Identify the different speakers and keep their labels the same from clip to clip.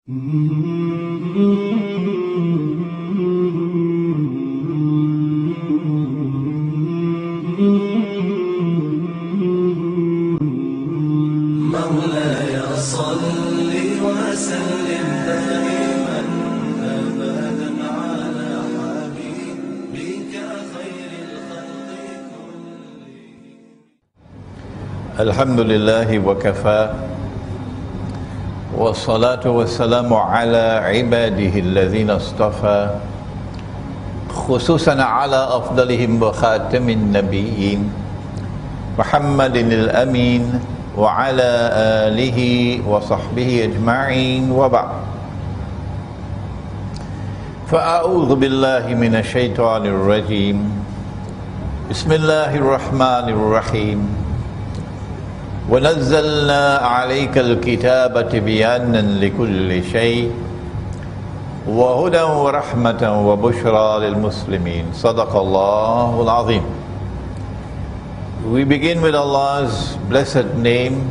Speaker 1: مولاي صل وسلم دائما أبدا على حبيبك خير الخلق كلهم.
Speaker 2: الحمد لله وكفى والصلاة والسلام على عباده الذين اصطفى خصوصا على أفضلهم وخاتم النبيين محمد الأمين وعلى آله وصحبه أجمعين وبعد. فأعوذ بالله من الشيطان الرجيم. بسم الله الرحمن الرحيم. ونزلنا عليك الكتاب تبيانا لكل شيء وهدى ورحمة وبشرى للمسلمين. صدق الله العظيم. We begin with Allah's blessed name.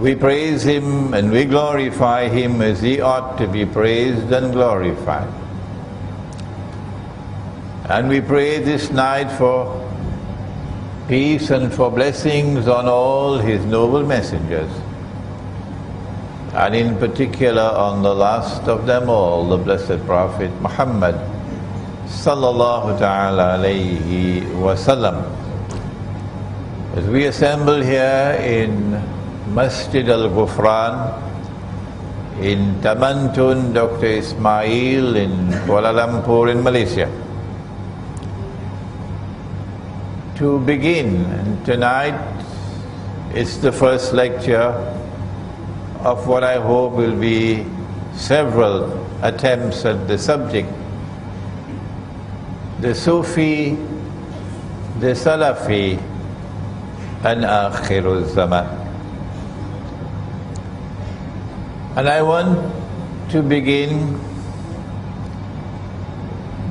Speaker 2: We praise Him and we glorify Him as He ought to be praised and glorified. And we pray this night for peace and for blessings on all His noble messengers, and in particular on the last of them all, the blessed Prophet Muhammad sallallahu ta'ala alayhi wasallam. As we assemble here in Masjid Al-Ghufran in Tamantun, Dr. Ismail in Kuala Lumpur in Malaysia, to begin, and tonight it's the first lecture of what I hope will be several attempts at the subject: the Sufi, the Salafi, and Akhirul Zaman. And I want to begin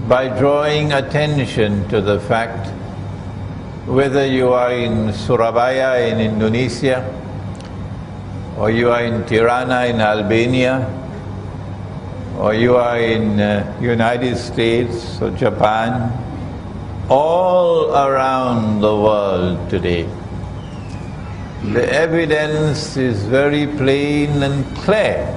Speaker 2: by drawing attention to the fact, whether you are in Surabaya in Indonesia, or you are in Tirana in Albania, or you are in United States or Japan, all around the world today, the evidence is very plain and clear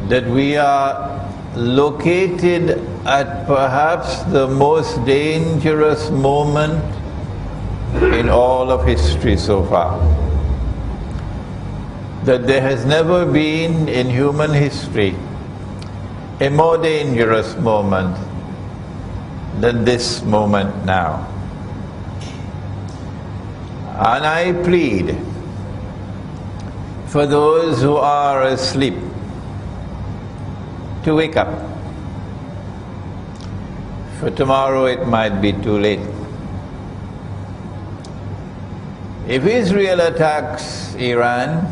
Speaker 2: that we are located at perhaps the most dangerous moment in all of history so far. That there has never been in human history a more dangerous moment than this moment now. And I plead for those who are asleep to wake up. For tomorrow it might be too late. If Israel attacks Iran,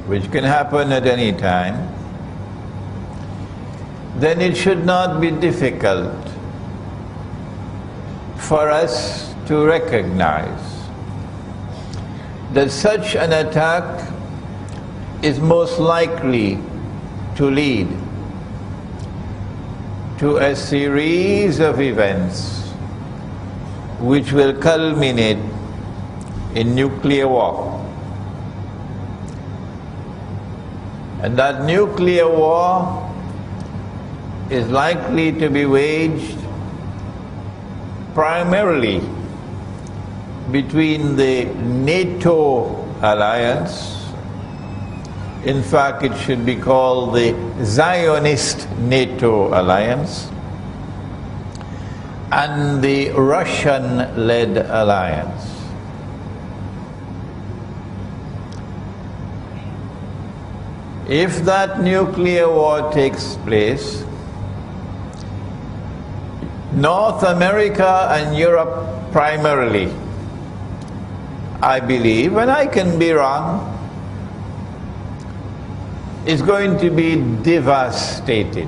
Speaker 2: which can happen at any time, then it should not be difficult for us to recognize that such an attack is most likely to lead to a series of events which will culminate in nuclear war. And that nuclear war is likely to be waged primarily between the NATO alliance. In fact, it should be called the Zionist NATO alliance, and the Russian-led alliance. If that nuclear war takes place, North America and Europe primarily, I believe, and I can be wrong, is going to be devastated.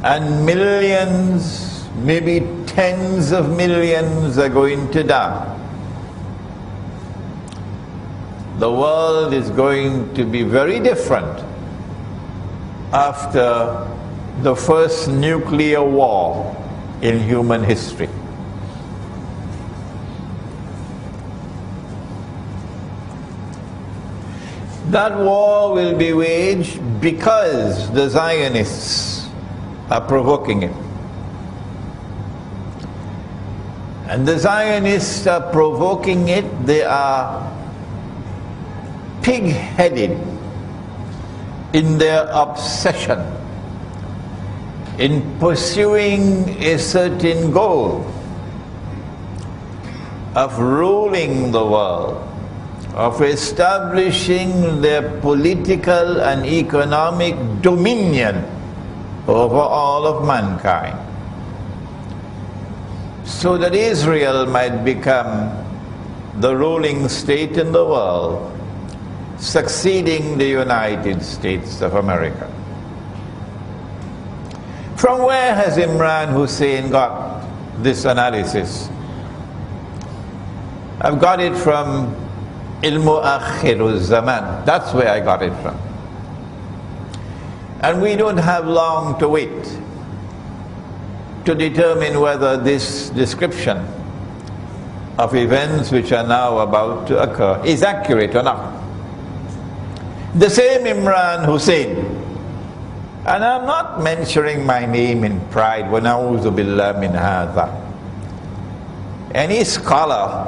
Speaker 2: And millions, maybe tens of millions are going to die. the world is going to be very different after the first nuclear war in human history. That war will be waged because the Zionists are provoking it. And the Zionists are provoking it, they are pig-headed in their obsession in pursuing a certain goal of ruling the world, of establishing their political and economic dominion over all of mankind, so that Israel might become the ruling state in the world, succeeding the United States of America. From where has Imran Hussein got this analysis? I've got it from الزمان. That's where I got it from. And we don't have long to wait to determine whether this description of events which are now about to occur is accurate or not. The same Imran Hussein, and I'm not mentioning my name in pride, وَنَعُوذُ بِاللَّهِ مِنْ هَذَا. Any scholar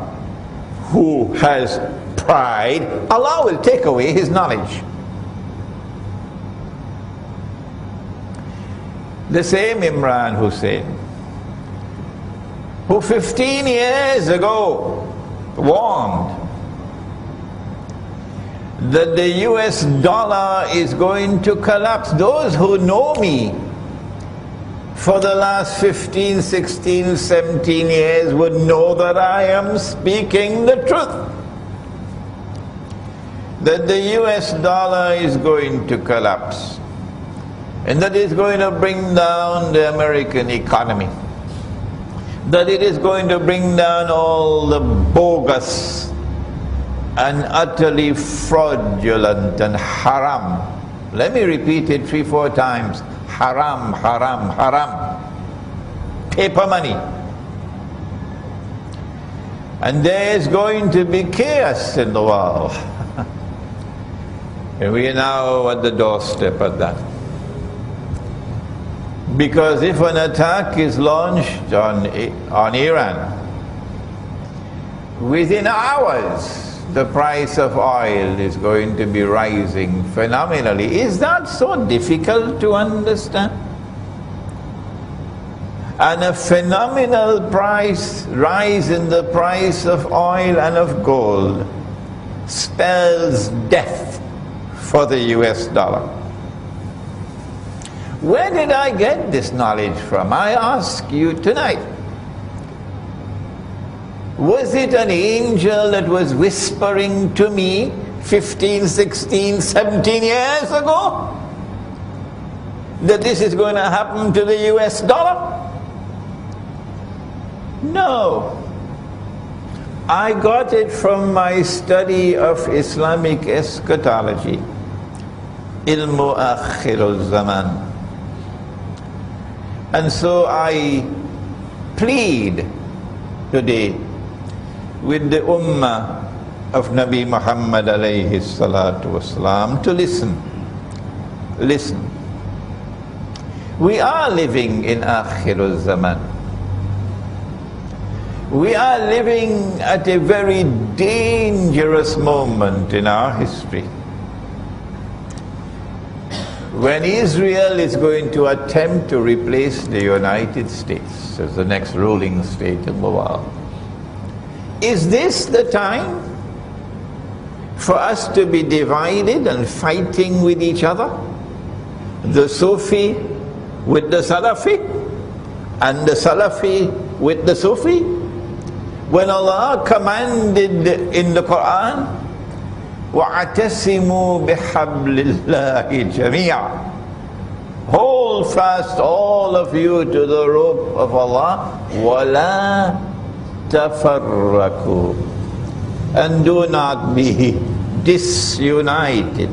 Speaker 2: who has pride, Allah will take away his knowledge. The same Imran Hussein, who 15 years ago warned that the US dollar is going to collapse. Those who know me for the last 15, 16, 17 years would know that I am speaking the truth. That the US dollar is going to collapse, and that it's going to bring down the American economy, that it is going to bring down all the bogus and utterly fraudulent and haram. Let me repeat it 3-4 times. Haram, haram, haram. Paper money. And there is going to be chaos in the world. And we are now at the doorstep of that. Because if an attack is launched on Iran, within hours the price of oil is going to be rising phenomenally. Is that so difficult to understand? And a phenomenal rise in the price of oil and of gold spells death for the US dollar. Where did I get this knowledge from? I ask you tonight. Was it an angel that was whispering to me 15, 16, 17 years ago that this is going to happen to the US dollar? No. I got it from my study of Islamic eschatology, ilmu الزمان. And so I plead today with the ummah of Nabi Muhammad alayhi salatu wasalam to listen. Listen. We are living in akhirul zaman. We are living at a very dangerous moment in our history, when Israel is going to attempt to replace the United States as the next ruling state in the world. Is this the time for us to be divided and fighting with each other? The Sufi with the Salafi, and the Salafi with the Sufi? When Allah commanded in the Quran, وَاعْتَصِمُوا بِحَبْلِ اللَّهِ جَمِيعًا, hold fast all of you to the rope of Allah, وَلَا تَفَرَّقُوا, and do not be disunited.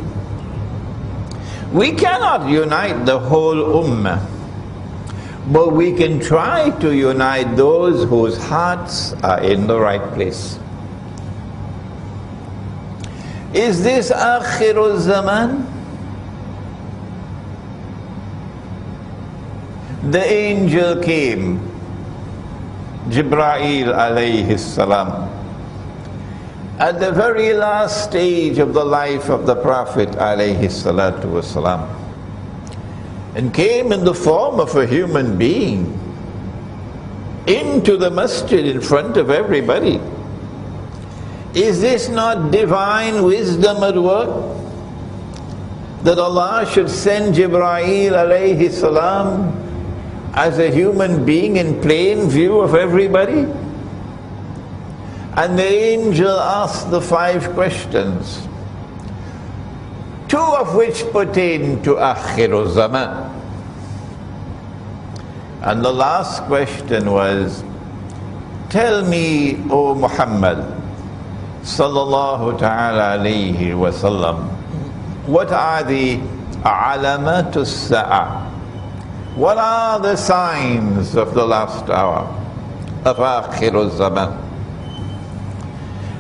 Speaker 2: We cannot unite the whole ummah, but we can try to unite those whose hearts are in the right place. Is this Akhirul Zaman? The angel came, Jibreel alayhi salam, at the very last stage of the life of the Prophet alayhi salatu wasalam, and came in the form of a human being into the masjid in front of everybody. Is this not divine wisdom at work? That Allah should send Jibreel alayhi salam as a human being in plain view of everybody? And the angel asked the 5 questions, 2 of which pertain to Akhirul Zaman. And the last question was, tell me, O Muhammad sallallahu ta'ala alayhi wa sallam, what are the alamatus sa'ah? What are the signs of the last hour of Akhirul Zaman?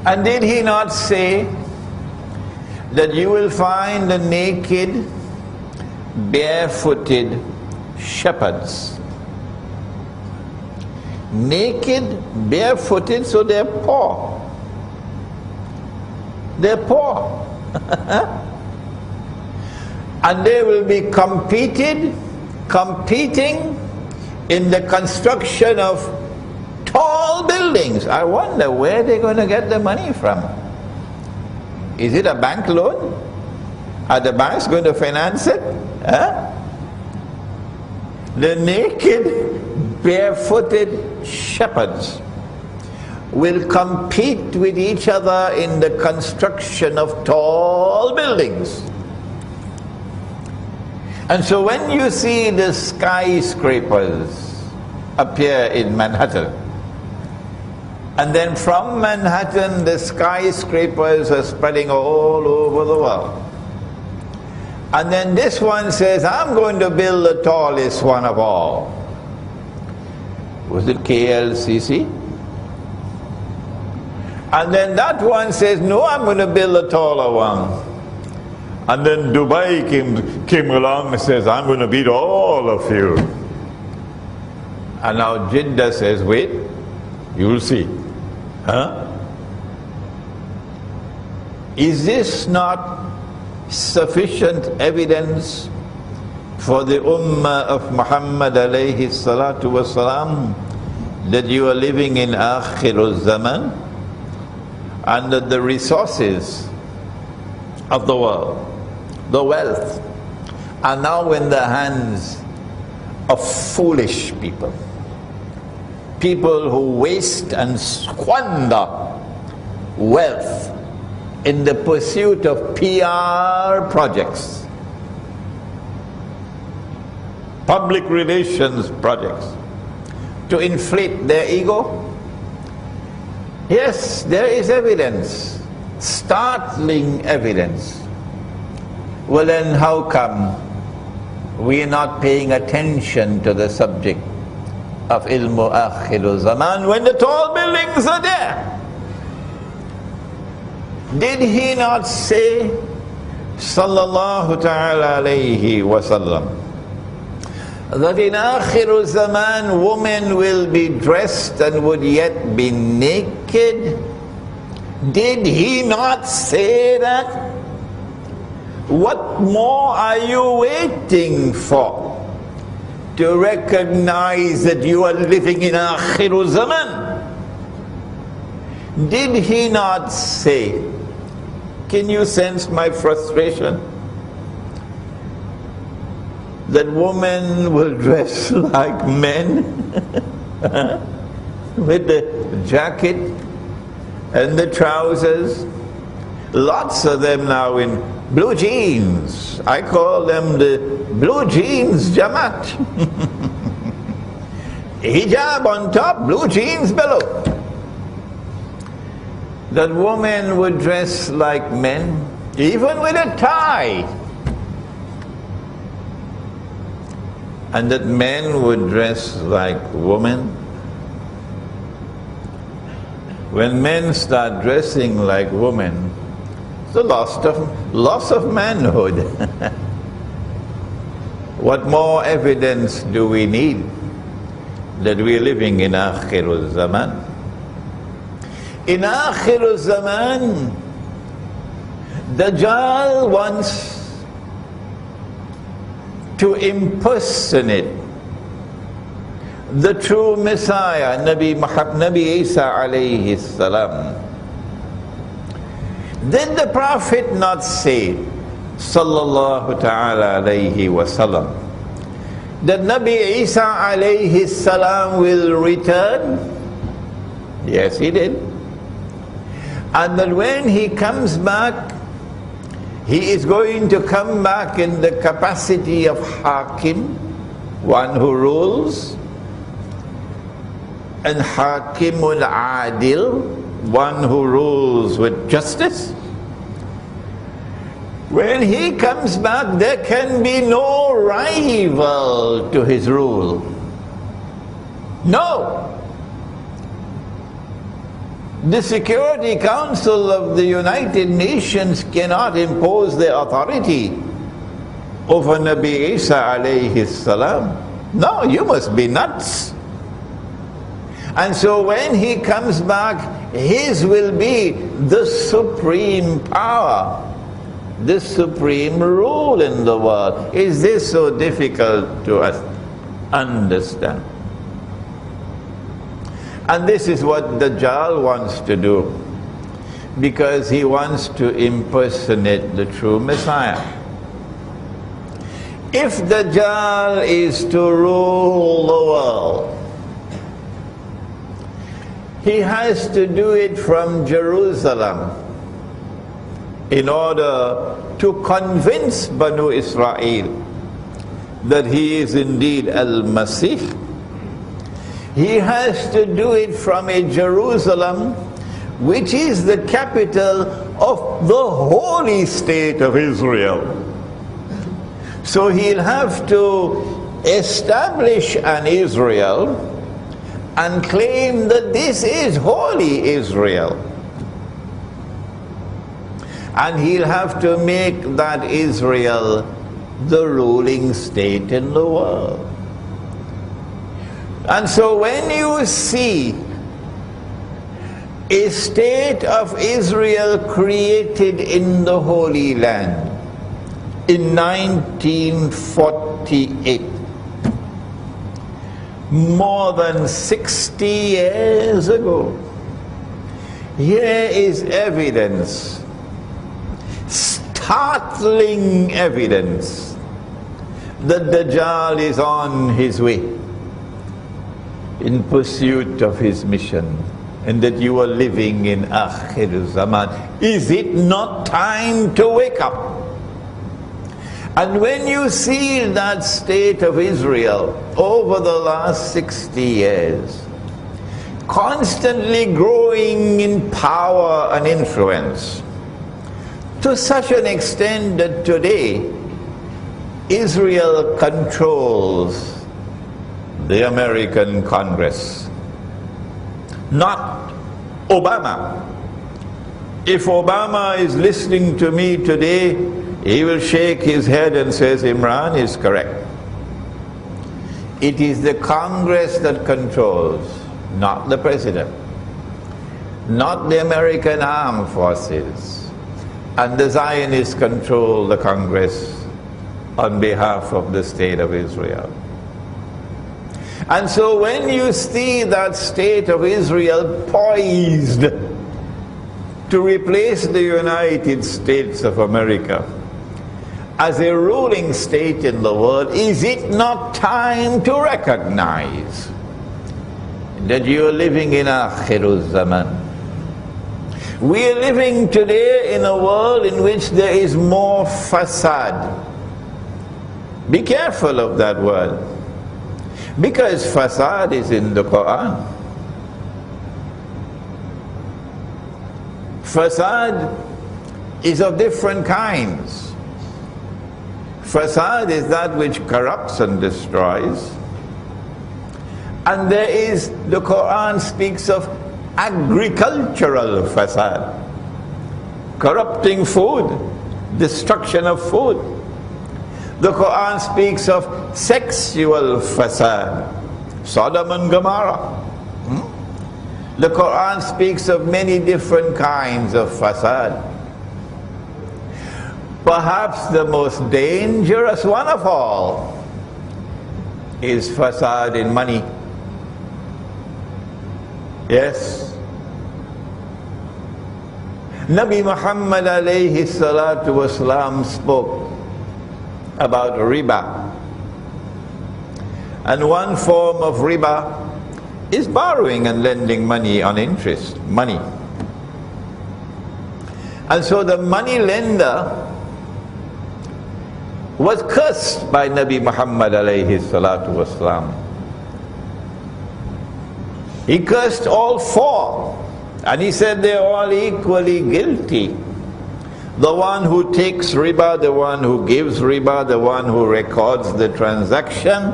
Speaker 2: And did he not say that you will find the naked, barefooted shepherds? Naked, barefooted, so they're poor. They're poor. And they will be competing in the construction of tall buildings. I wonder where they're going to get the money from. Is it a bank loan? Are the banks going to finance it? Huh? The naked, barefooted shepherds will compete with each other in the construction of tall buildings. And so when you see the skyscrapers appear in Manhattan, and then from Manhattan the skyscrapers are spreading all over the world, and then this one says, I'm going to build the tallest one of all. Was it KLCC? And then that one says, no, I'm going to build a taller one. And then Dubai came along and says, I'm going to beat all of you. And now Jeddah says, wait, you'll see. Huh? Is this not sufficient evidence for the ummah of Muhammad alayhi salatu wasalam that you are living in Akhirul Zaman, and that the resources of the world, the wealth, are now in the hands of foolish people. People who waste and squander wealth in the pursuit of PR projects, public relations projects, to inflate their ego. Yes, there is evidence, startling evidence. Well then, how come we are not paying attention to the subject of ilmu akhirul zaman when the tall buildings are there? Did he not say, sallallahu ta'ala alayhi wa sallam, that in akhirul zaman women will be dressed and would yet be naked? Did he not say that? What more are you waiting for to recognize that you are living in Akhirul Zaman? Did he not say, can you sense my frustration? That women will dress like men with the jacket and the trousers. Lots of them now in blue jeans. I call them the blue jeans Jamaat. Hijab on top, blue jeans below. that women would dress like men, even with a tie, and that men would dress like women. When men start dressing like women, it's the loss of manhood. What more evidence do we need that we're living in Akhirul Zaman? In Akhirul Zaman, Dajjal wants to impersonate the true Messiah, Nabi Isa alayhi salam. Did the Prophet not say, sallallahu ta'ala alayhi wasallam, that Nabi Isa alayhi salam will return? Yes, he did. And that when he comes back, he is going to come back in the capacity of Hakim, one who rules, and Hakimul Adil, one who rules with justice. When he comes back, there can be no rival to his rule. No. The Security Council of the United Nations cannot impose their authority over Nabi Isa alayhi salam. No, you must be nuts. And so when he comes back, his will be the supreme power, the supreme rule in the world. Is this so difficult to us understand? And this is what Dajjal wants to do, because he wants to impersonate the true Messiah. If Dajjal is to rule the world, he has to do it from Jerusalem in order to convince Banu Israel that he is indeed Al-Masih. He has to do it from a Jerusalem which is the capital of the holy state of Israel. So he'll have to establish an Israel and claim that this is holy Israel. And he'll have to make that Israel the ruling state in the world. And so when you see a state of Israel created in the Holy Land in 1948, more than 60 years ago, here is evidence, startling evidence, that Dajjal is on his way in pursuit of his mission, and that you are living in Akhir Zaman. Is it not time to wake up? And when you see that state of Israel over the last 60 years, constantly growing in power and influence, to such an extent that today Israel controls the American Congress, not Obama. If Obama is listening to me today, he will shake his head and says Imran is correct. It is the Congress that controls, not the President, not the American armed forces. And the Zionists control the Congress on behalf of the state of Israel. And so when you see that state of Israel poised to replace the United States of America as a ruling state in the world, is it not time to recognize that you are living in Akhirul Zaman? We are living today in a world in which there is more fasad. Be careful of that word, because fasad is in the Quran. Fasad is of different kinds. Fasad is that which corrupts and destroys. And there is, the Quran speaks of agricultural fasad, corrupting food, destruction of food. The Quran speaks of sexual fasad, Sodom and Gomorrah. The Quran speaks of many different kinds of fasad. Perhaps the most dangerous one of all is fasad in money. Yes. Nabi Muhammad alayhi salatu wasalam spoke about riba. And one form of riba is borrowing and lending money on interest, money. And so the money lender was cursed by Nabi Muhammad alayhi salatu wasalam. He cursed all four, and he said they're all equally guilty. The one who takes riba, the one who gives riba, the one who records the transaction,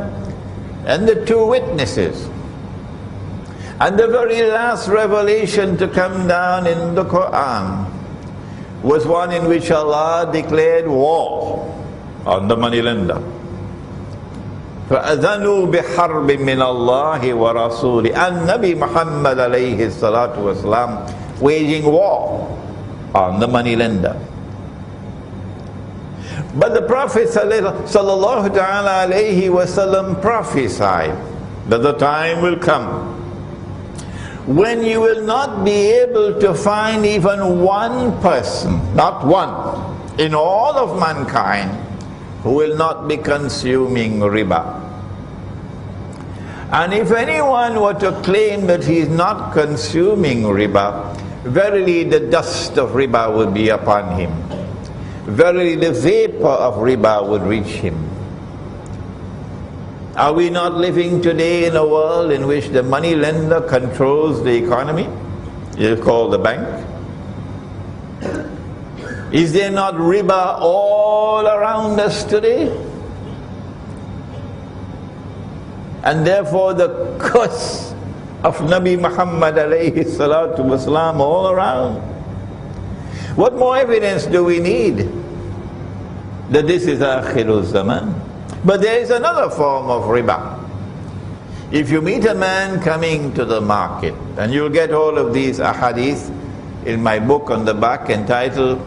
Speaker 2: and the two witnesses. And the very last revelation to come down in the Quran was one in which Allah declared war on the moneylender. فَأَذَنُوا بِحَرْبٍ مِّنَ اللَّهِ وَرَسُولِهِ. And Nabi Muhammad alayhi salatu wasalam waging war on the moneylender. But the Prophet sallallahu ta'ala alayhi wasallam prophesied that the time will come when you will not be able to find even one person, not one, in all of mankind who will not be consuming riba. And if anyone were to claim that he is not consuming riba, verily the dust of riba would be upon him. Verily the vapor of riba would reach him. Are we not living today in a world in which the money lender controls the economy? It is called the bank. Is there not riba all around us today? And therefore the curse of Nabi Muhammad alayhi salatu wasalam all around. What more evidence do we need that this is Akhirul Zaman? But there is another form of riba. If you meet a man coming to the market, and you'll get all of these ahadith in my book on the back entitled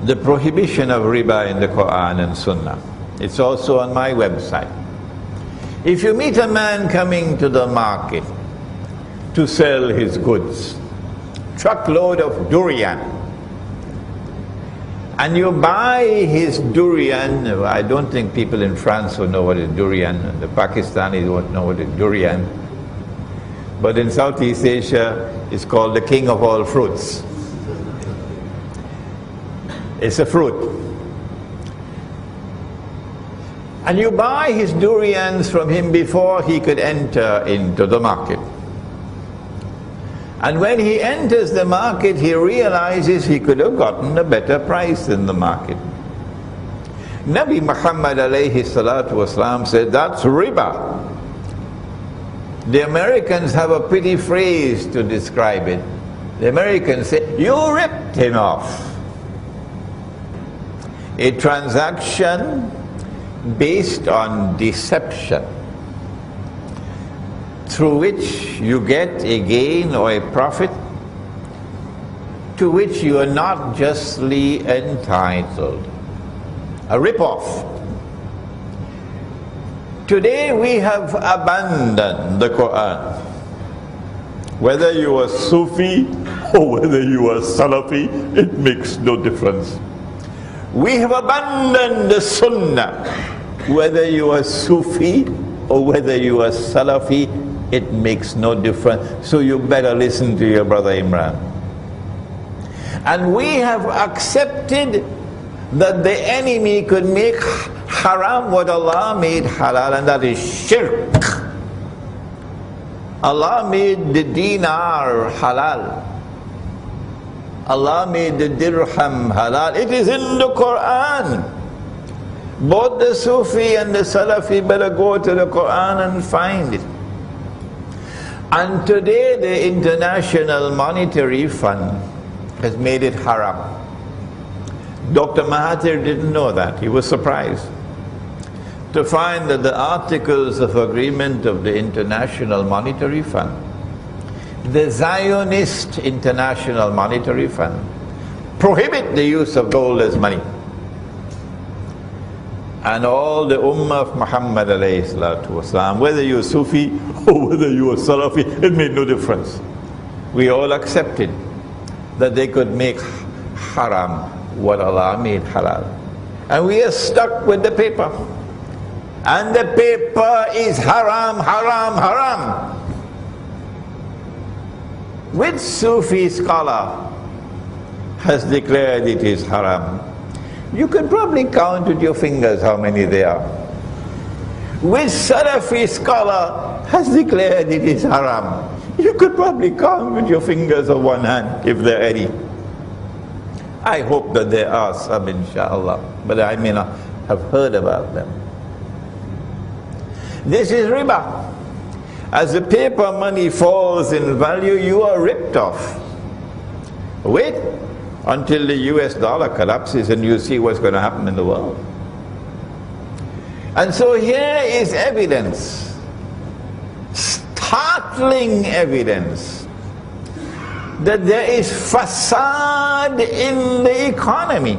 Speaker 2: The Prohibition of Riba in the Quran and Sunnah. It's also on my website. If you meet a man coming to the market to sell his goods, truckload of durian, and you buy his durian, I don't think people in France will know what is durian, and the Pakistanis won't know what is durian, but in Southeast Asia it's called the king of all fruits. It's a fruit. And you buy his durians from him before he could enter into the market. And when he enters the market, he realizes he could have gotten a better price in the market. Nabi Muhammad alayhi salatu wasalam said, that's riba. The Americans have a pretty phrase to describe it. The Americans say, you ripped him off. A transaction based on deception, through which you get a gain or a profit to which you are not justly entitled. A rip-off. Today we have abandoned the Quran. Whether you are Sufi or whether you are Salafi, it makes no difference. We have abandoned the Sunnah. Whether you are Sufi or whether you are Salafi, it makes no difference. So you better listen to your brother Imran. And we have accepted that the enemy could make haram what Allah made halal, and that is shirk. Allah made the dinar halal, Allah made the dirham halal. It is in the Quran. Both the Sufi and the Salafi better go to the Quran and find it. And today the International Monetary Fund has made it haram. Dr. Mahathir didn't know that. He was surprised to find that the Articles of Agreement of the International Monetary Fund, the Zionist International Monetary Fund, prohibit the use of gold as money. And all the Ummah of Muhammad alayhi salatu wasalam, whether you're Sufi or whether you are Salafi, it made no difference. We all accepted that they could make haram what Allah made halal. And we are stuck with the paper. And the paper is haram, haram, haram. Which Sufi scholar has declared it is haram? You can probably count with your fingers how many there are. Which Salafi scholar has declared it is haram? You could probably count with your fingers of one hand, if there are any. I hope that there are some, inshallah, but I may not have heard about them. This is riba. As the paper money falls in value, you are ripped off. Wait until the US dollar collapses and you see what's going to happen in the world. And so here is evidence, startling evidence, that there is fasad in the economy.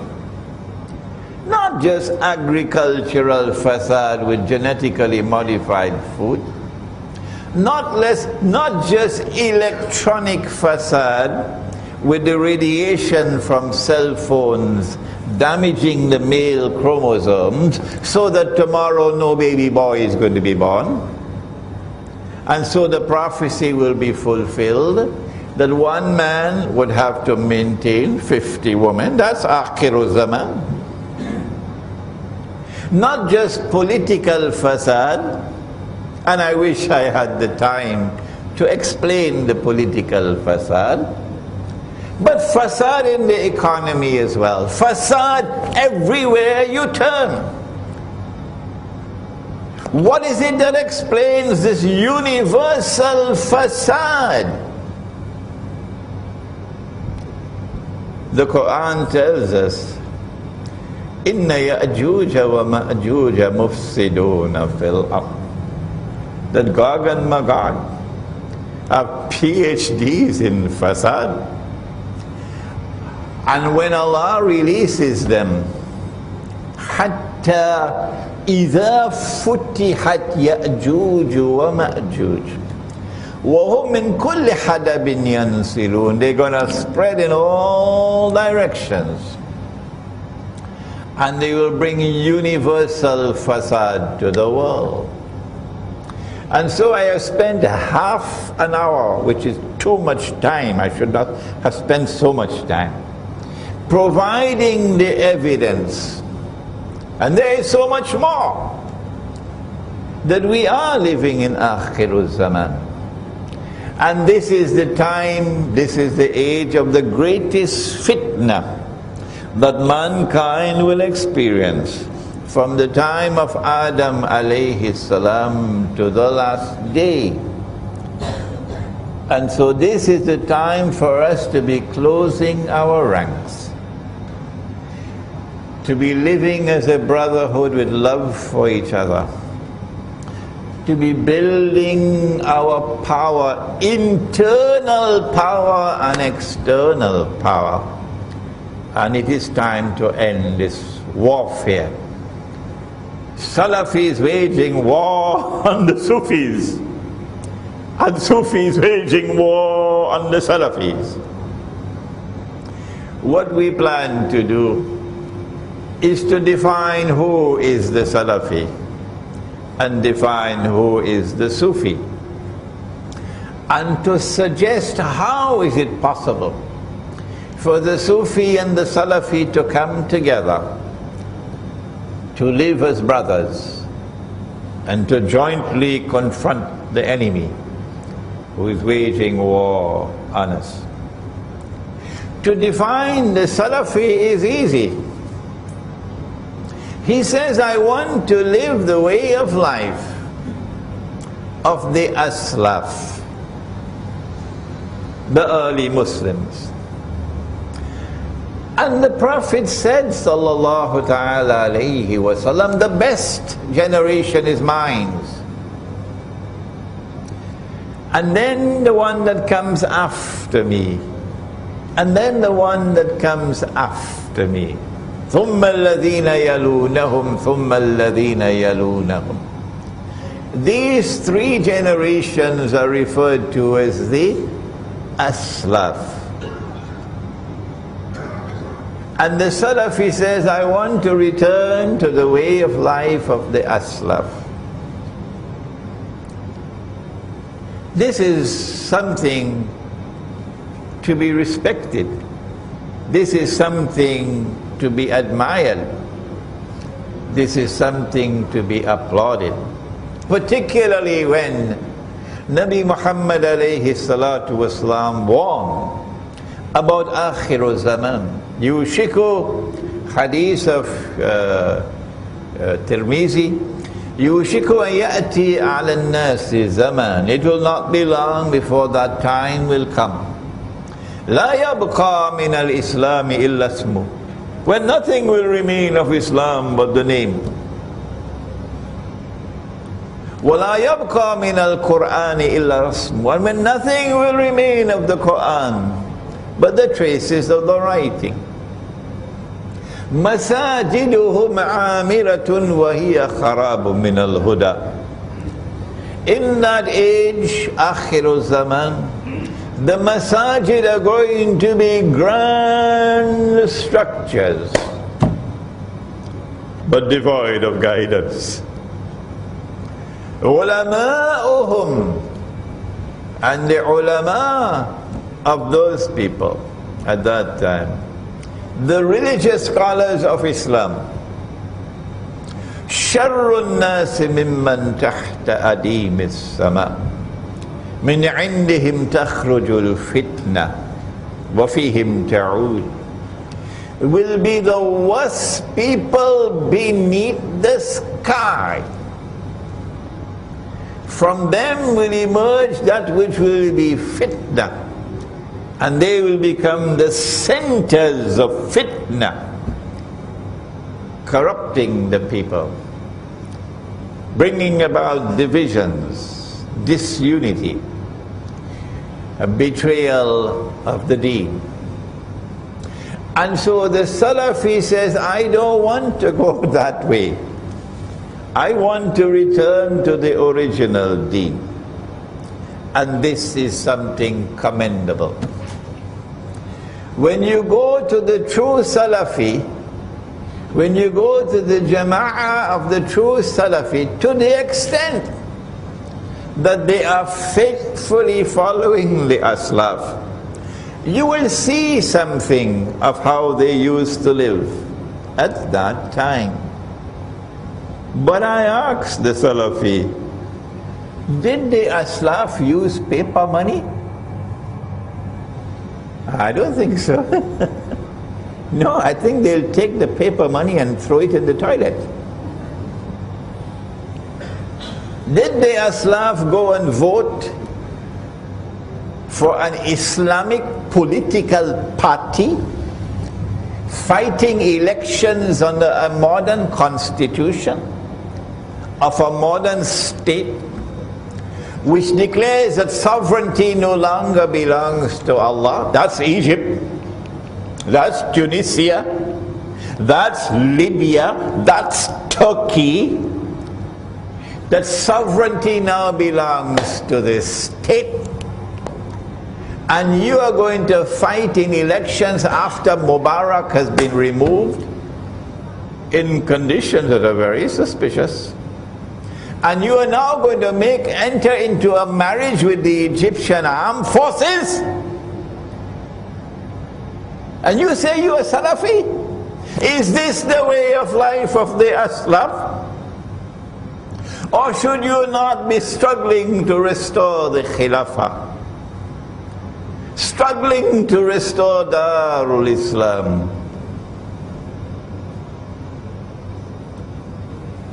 Speaker 2: Not just agricultural fasad with genetically modified food, not just electronic fasad with the radiation from cell phones damaging the male chromosomes so that tomorrow no baby boy is going to be born. And so the prophecy will be fulfilled that one man would have to maintain 50 women. That's Akhirul Zaman. Not just political fasad, and I wish I had the time to explain the political fasad, but fasad in the economy as well. Fasad everywhere you turn. What is it that explains this universal fasad? The Quran tells us, Inna Ya'juja wa Ma'juja mufsiduna fil ard. That Gog and Magog are PhDs in fasad. And when Allah releases them, Hatta إِذَا فُتِحَتْ يَأْجُوجُ وَمَأْجُوجُ وَهُمْ مِنْ كُلِّ حَدَبٍ يَنْسِلُونَ. They're going to spread in all directions. And they will bring universal fasad to the world. And so I have spent half an hour, which is too much time. I should not have spent so much time, providing the evidence. And there is so much more, that we are living in Akhirul Zaman. And this is the time, this is the age of the greatest fitna that mankind will experience from the time of Adam alayhi salam to the last day. And so this is the time for us to be closing our ranks, to be living as a brotherhood with love for each other, to be building our power, internal power and external power. And it is time to end this warfare. Salafis waging war on the Sufis, and Sufis waging war on the Salafis. What we plan to do is to define who is the Salafi and define who is the Sufi, and to suggest how is it possible for the Sufi and the Salafi to come together, to live as brothers, and to jointly confront the enemy who is waging war on us. to define the Salafi is easy. He says, I want to live the way of life of the Aslaf, the early Muslims. And the Prophet said, sallallahu ta'ala alayhi wasallam, the best generation is mine. And then the one that comes after me. And then the one that comes after me. ثُمَّ الَّذِينَ يَلُونَهُمْ ثُمَّ الَّذِينَ يَلُونَهُمْ. These three generations are referred to as the Aslaf. And the Salafi says, I want to return to the way of life of the Aslaf. This is something to be respected. This is something to be admired. This is something to be applauded. Particularly when Nabi Muhammad alayhi salatu wasalam warned about Akhiru Zaman. Yushiku, hadith of Tirmizi, Yushiku an ya'ti ala an-nasi zaman. It will not be long before that time will come. La yabqa min al-Islam illa ismu. When nothing will remain of Islam but the name. وَلَا يَبْقَى مِنَ الْقُرْآنِ إِلَّا رَسْمُ. And when nothing will remain of the Qur'an but the traces of the writing. مَسَاجِدُهُمْ عَامِرَةٌ وَهِيَ خَرَابٌ مِنَ الْهُدَى. In that age, Akhiru Zaman, the masajid are going to be grand structures, but devoid of guidance. Ulama'uhum, and the ulama of those people at that time, the religious scholars of Islam, sharrun nasi mimman tahta adimis sama, min indihim takhrujul fitna wa fihim ta'ud, will be the worst people beneath the sky. From them will emerge that which will be fitna, and they will become the centers of fitna, corrupting the people, bringing about divisions, disunity, a betrayal of the deen. And so the Salafi says, I don't want to go that way. I want to return to the original deen. And this is something commendable. When you go to the true Salafi, when you go to the Jama'ah of the true Salafi, to the extent that they are faithfully following the Aslaf, you will see something of how they used to live at that time. But I asked the Salafi, did the Aslaf use paper money? I don't think so. No, I think they'll take the paper money and throw it in the toilet. Did the Aslaf go and vote for an Islamic political party, fighting elections under a modern constitution of a modern state, which declares that sovereignty no longer belongs to Allah? That's Egypt, that's Tunisia, that's Libya, that's Turkey. That sovereignty now belongs to the state. And you are going to fight in elections after Mubarak has been removed in conditions that are very suspicious. And you are now going to enter into a marriage with the Egyptian armed forces? And you say you are Salafi? Is this the way of life of the Aslaf? Or should you not be struggling to restore the Khilafah? struggling to restore Darul Islam.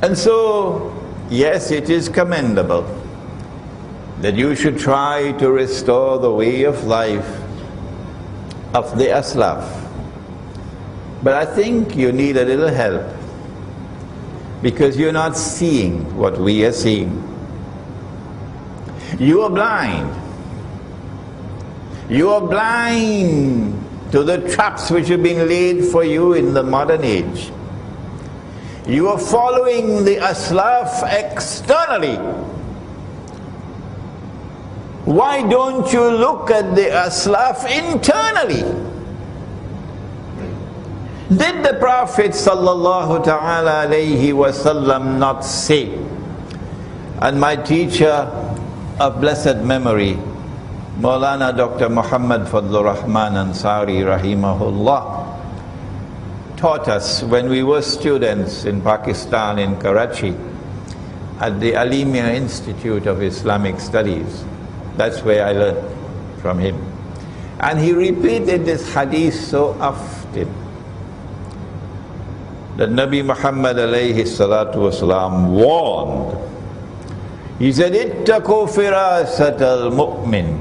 Speaker 2: And so, yes, it is commendable that you should try to restore the way of life of the Aslaf. But I think you need a little help, because you're not seeing what we are seeing. You are blind. You are blind to the traps which have been laid for you in the modern age. You are following the Aslaf externally. Why don't you look at the Aslaf internally? Did the Prophet sallallahu ta'ala alayhi wasallam not say, and my teacher of blessed memory, Maulana Dr. Muhammad Fadlur Rahman Ansari rahimahullah, taught us when we were students in Pakistan, in Karachi, at the Alimia Institute of Islamic Studies. That's where I learned from him. And he repeated this hadith so often, that Nabi Muhammad alayhi salatu wasalam warned. He said, "Ittaqu firasat al-mu'min,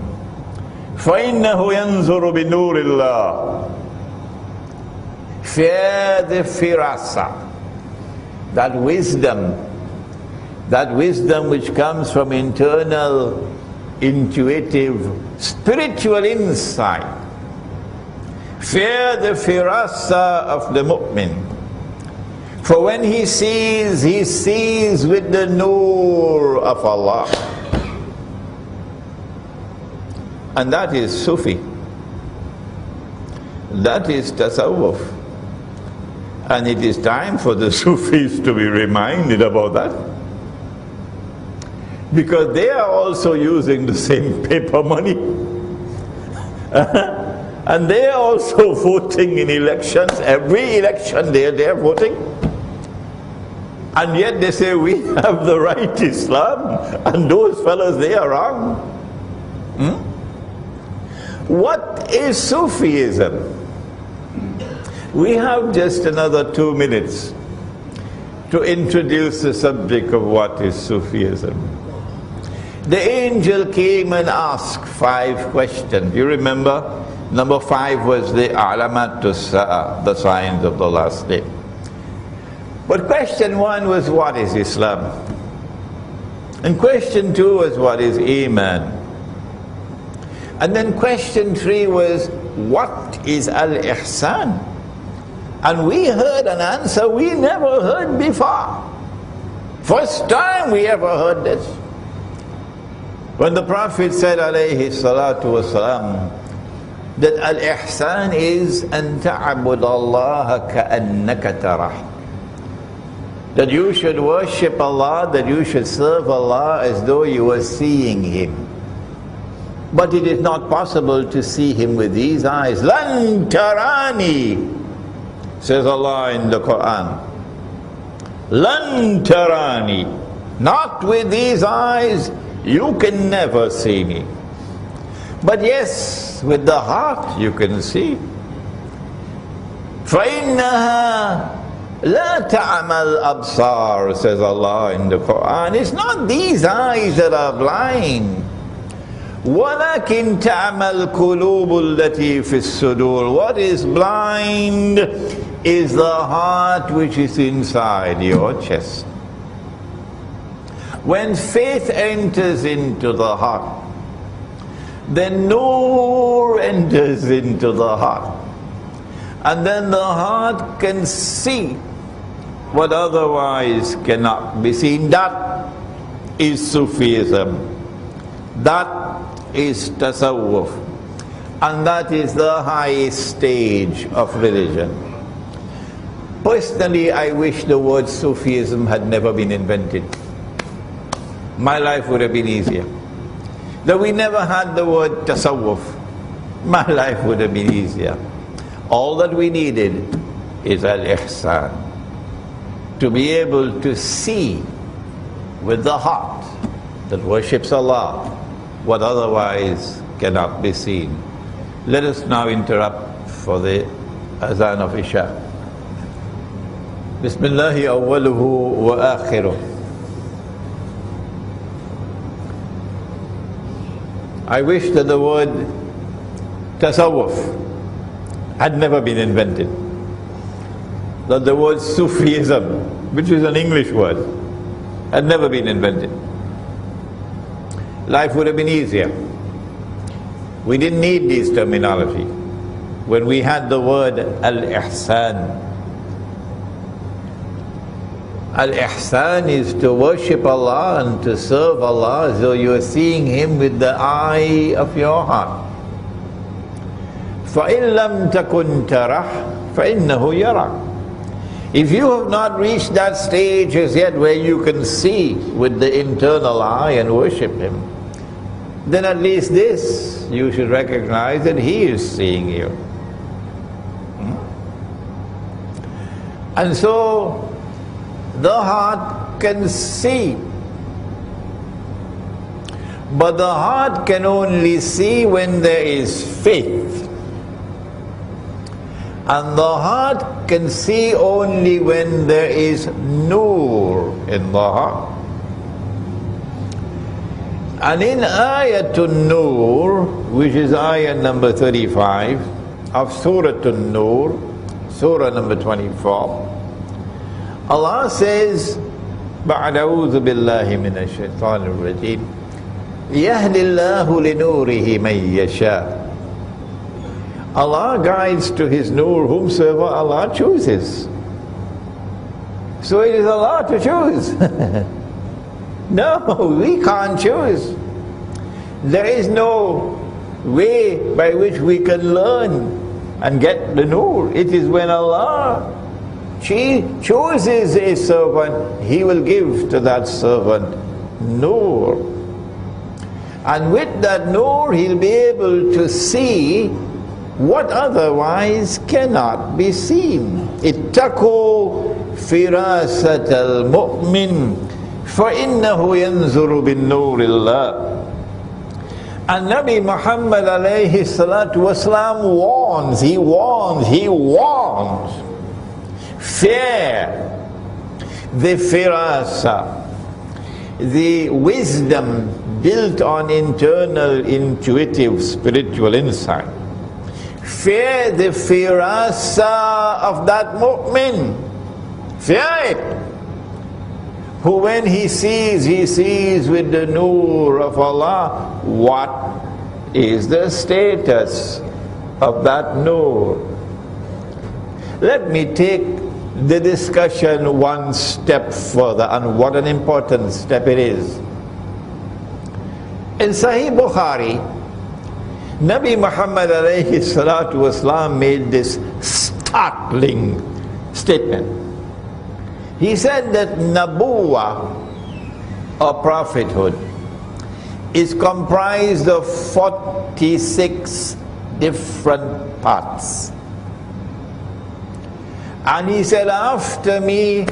Speaker 2: فَإِنَّهُ يَنْظُرُ بِنُورِ اللَّهِ." Fear the firasa, that wisdom which comes from internal, intuitive, spiritual insight. Fear the firasa of the mu'min. For when he sees with the nur of Allah. And that is Sufi. That is Tasawwuf. And it is time for the Sufis to be reminded about that. Because they are also using the same paper money. And they are also voting in elections. Every election they are voting. And yet they say we have the right Islam, and those fellows, they are wrong. What is Sufism? We have just another 2 minutes to introduce the subject of what is Sufism. The angel came and asked 5 questions. You remember? Number 5 was the Alamatus Sa'a, the signs of the last day. But question 1 was, what is Islam? And question 2 was, what is Iman? And then question 3 was, what is Al-Ihsan? And we heard an answer we never heard before. First time we ever heard this. When the Prophet said, alayhi salatu wasalam, that Al-Ihsan is an ta'abud Allah ka'annaka tarah. That you should worship Allah, that you should serve Allah as though you were seeing Him. But it is not possible to see Him with these eyes. Lan tarani, says Allah in the Quran. Lan tarani, not with these eyes, you can never see me. But yes, with the heart you can see. فَإِنَّهَا لَا تَعْمَى الْأَبْصَارِ, says Allah in the Quran. It's not these eyes that are blind. وَلَكِنْ تَعْمَى الْقُلُوبُ الَّتِي فِي الصُّدُورِ. What is blind is the heart which is inside your chest. When faith enters into the heart, then nur enters into the heart. And then the heart can see what otherwise cannot be seen. That is Sufism. That is Tasawwuf. And that is the highest stage of religion. Personally, I wish the word Sufism had never been invented. My life would have been easier. That we never had the word Tasawwuf, my life would have been easier. All that we needed is Al-Ihsan. To be able to see with the heart that worships Allah what otherwise cannot be seen. Let us now interrupt for the azan of Isha. Bismillahi awwaluhu wa akhiruh. I wish that the word tasawwuf had never been invented. That the word Sufism, which is an English word, had never been invented. Life would have been easier. We didn't need this terminology when we had the word al-ihsan. Al-ihsan is to worship Allah and to serve Allah as though you are seeing Him with the eye of your heart. فَإِن لَمْ تَكُنْ تَرَهُ فَإِنَّهُ يَرَاكَ. If you have not reached that stage as yet where you can see with the internal eye and worship Him, then at least this you should recognize that He is seeing you. And so the heart can see, but the heart can only see when there is faith, and the heart can see only when there is nur in the heart. And in Ayatun Nur, which is ayah number 35 of Suratun Nur, surah number 24, Allah says, بعد أعوذ بالله من الشيطان الرجيم يهدي الله لنوره من يشاء. Allah guides to His nur whomsoever Allah chooses. So it is Allah to choose. No, we can't choose. There is no way by which we can learn and get the nur. It is when Allah chooses a servant, He will give to that servant nur. And with that nur, he'll be able to see what otherwise cannot be seen. اتقوا فراسة المؤمن فإنه ينظر بالنور الله. And Nabi Muhammad alayhi salatu wasalam warns, he warns. Fear, the firasa, the wisdom built on internal, intuitive, spiritual insight. Fear the firasa of that mu'min. Fear it. Who when he sees with the nur of Allah. What is the status of that nur? Let me take the discussion one step further, and what an important step it is. In Sahih Bukhari, Nabi Muhammad alayhi salatu wasalam made this startling statement. He said that Nabuwa, or prophethood, is comprised of 46 different parts. And he said, after me,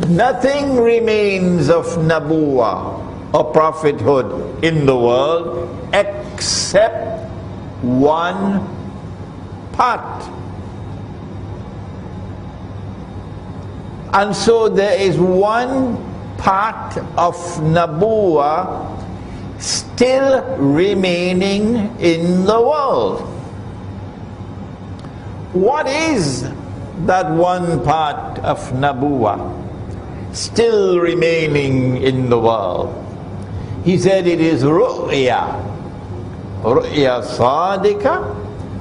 Speaker 2: nothing remains of Nabuwa, or prophethood in the world, except one part. And so there is one part of Nabuwa still remaining in the world. What is that one part of Nabuwa still remaining in the world? He said it is ru'ya. Ru'ya sadika,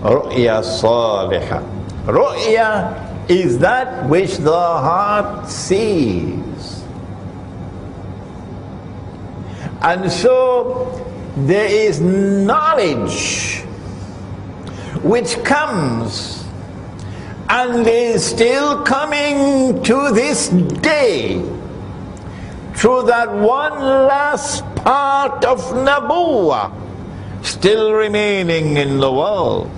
Speaker 2: ru'ya saliha. Ru'ya is that which the heart sees. And so there is knowledge which comes and is still coming to this day through that one last part of Nabuwa still remaining in the world.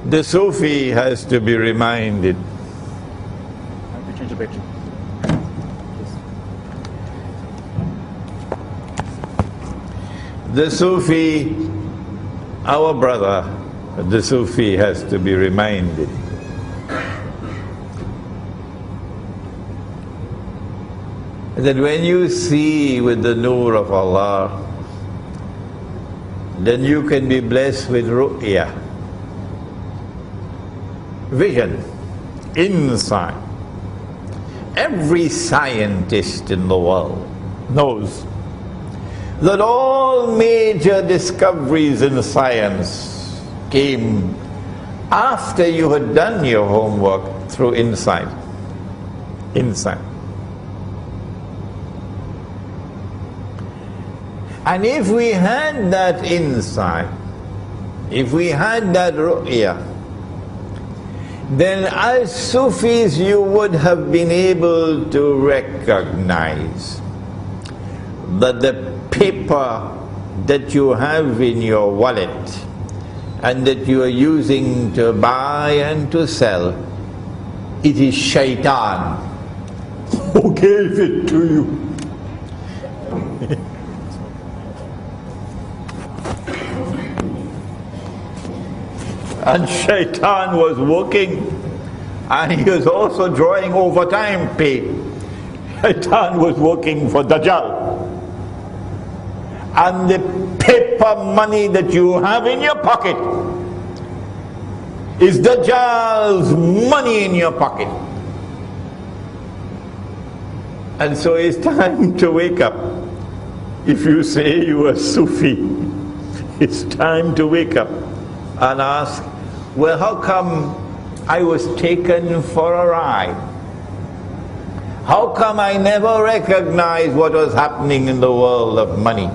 Speaker 2: The Sufi has to be reminded.
Speaker 3: I have to change the battery.
Speaker 2: The Sufi, our brother, the Sufi has to be reminded that when you see with the nur of Allah, then you can be blessed with ru'ya, vision, insight. Every scientist in the world knows that all major discoveries in science came after you had done your homework through insight. Insight. And if we had that insight, if we had that ru'ya, then as Sufis you would have been able to recognize that the paper that you have in your wallet and that you are using to buy and to sell, it is shaitan who gave it to you. And shaitan was working, and he was also drawing overtime pay. Shaitan was working for Dajjal. And the paper money that you have in your pocket is Dajjal's money in your pocket. And so it's time to wake up. If you say you are Sufi, it's time to wake up and ask, well, how come I was taken for a ride? How come I never recognized what was happening in the world of money?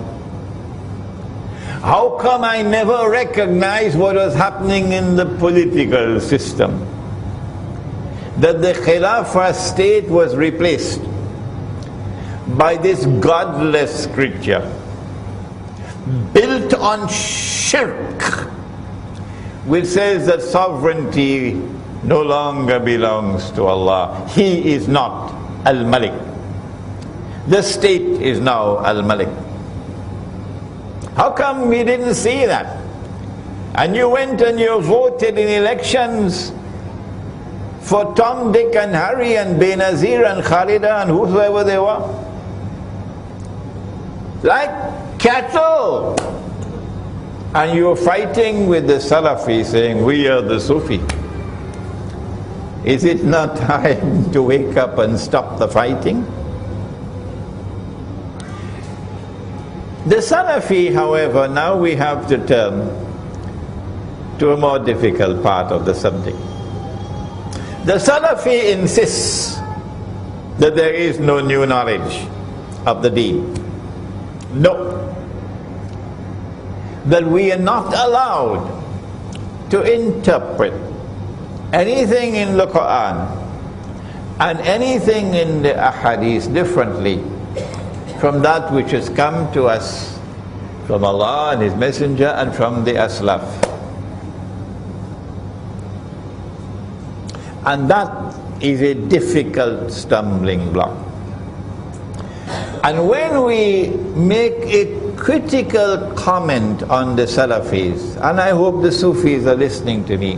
Speaker 2: How come I never recognized what was happening in the political system? That the Khilafah state was replaced by this godless creature built on shirk, which says that sovereignty no longer belongs to Allah. He is not Al-Malik. The state is now Al-Malik. How come we didn't see that? And you went and you voted in elections for Tom, Dick and Harry and Benazir and Khalida and whosoever they were, like cattle. And you're fighting with the Salafi saying, we are the Sufi. Is it not time to wake up and stop the fighting? The Salafi, however, now we have to turn to a more difficult part of the subject. The Salafi insists that there is no new knowledge of the deen. No. That we are not allowed to interpret anything in the Quran and anything in the Ahadith differently from that which has come to us from Allah and His Messenger and from the Aslaf. And that is a difficult stumbling block. And when we make a critical comment on the Salafis, and I hope the Sufis are listening to me,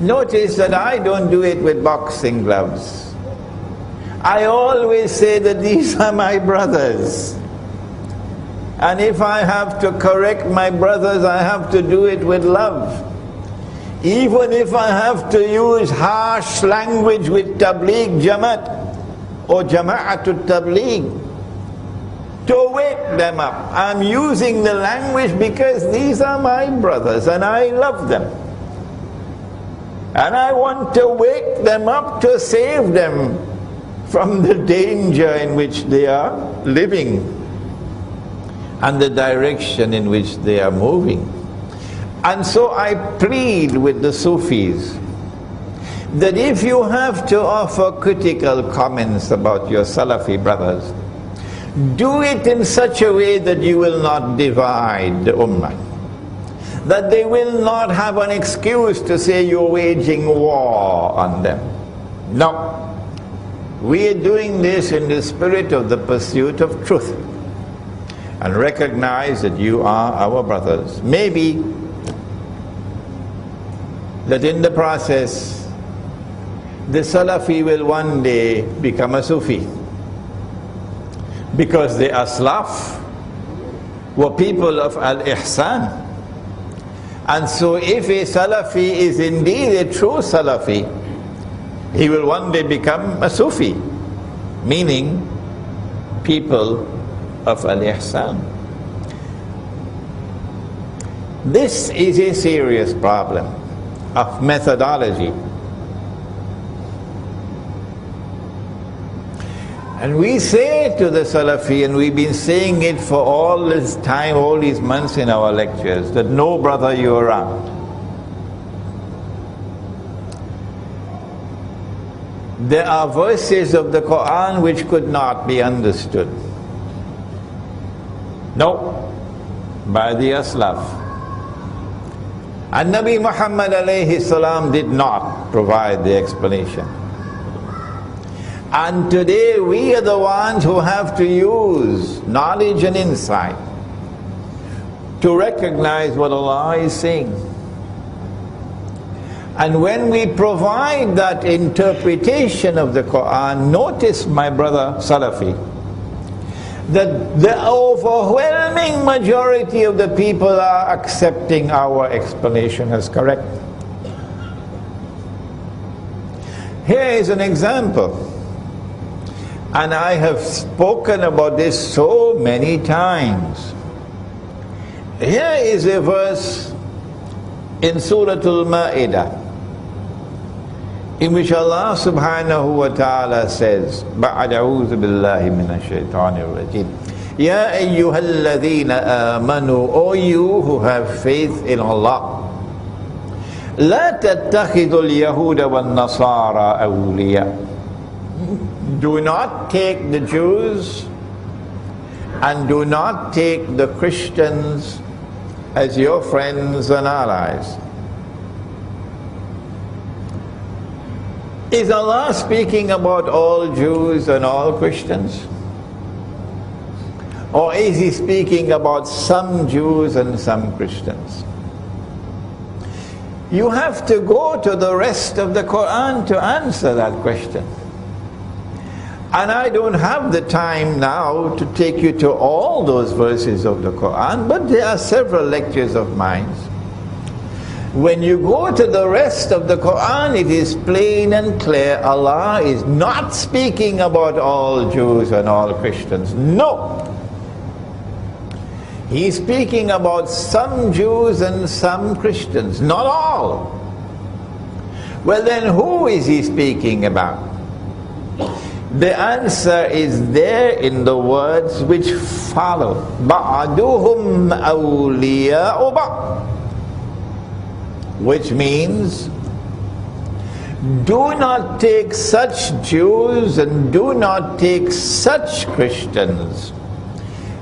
Speaker 2: notice that I don't do it with boxing gloves. I always say that these are my brothers. And if I have to correct my brothers, I have to do it with love. Even if I have to use harsh language with Tabligh Jamaat or Jama'atul Tabligh to wake them up, I'm using the language because these are my brothers and I love them. And I want to wake them up to save them from the danger in which they are living and the direction in which they are moving. And so I plead with the Sufis that if you have to offer critical comments about your Salafi brothers, do it in such a way that you will not divide the Ummah, that they will not have an excuse to say you're waging war on them. No. We are doing this in the spirit of the pursuit of truth. and recognize that you are our brothers. Maybe that in the process, the Salafi will one day become a Sufi, because the Aslaf were people of Al-Ihsan. And so if a Salafi is indeed a true Salafi, he will one day become a Sufi, meaning people of Al-Ihsan. This is a serious problem of methodology. And we say to the Salafi, and we've been saying it for all this time, all these months in our lectures, that no brother, you're wrong. There are verses of the Quran which could not be understood. No, by the Aslaf. And Nabi Muhammad alayhi salam did not provide the explanation. And today we are the ones who have to use knowledge and insight to recognize what Allah is saying. And when we provide that interpretation of the Quran, notice, my brother Salafi, that the overwhelming majority of the people are accepting our explanation as correct. Here is an example. And I have spoken about this so many times. Here is a verse in Surah Al-Ma'idah, in which Allah subhanahu wa ta'ala says, بَعْدَ أَعُوذُ بِاللَّهِ مِنَ الشَّيْطَانِ الرَّجِيمِ يَا أَيُّهَا الَّذِينَ آمَنُوا, O you who have faith in Allah, لَا تَتَّخِذُوا الْيَهُودَ وَالنَّصَارَى أَوْلِيَاءَ. Do not take the Jews and do not take the Christians as your friends and allies. Is Allah speaking about all Jews and all Christians? Or is He speaking about some Jews and some Christians? You have to go to the rest of the Quran to answer that question. And I don't have the time now to take you to all those verses of the Quran, but there are several lectures of mine. When you go to the rest of the Quran, it is plain and clear, Allah is not speaking about all Jews and all Christians. No! He's speaking about some Jews and some Christians, not all. Well then, who is He speaking about? The answer is there in the words which follow. بَعْدُهُمْ أَوْلِيَاءُ بَعْضٍ, which means, do not take such Jews and do not take such Christians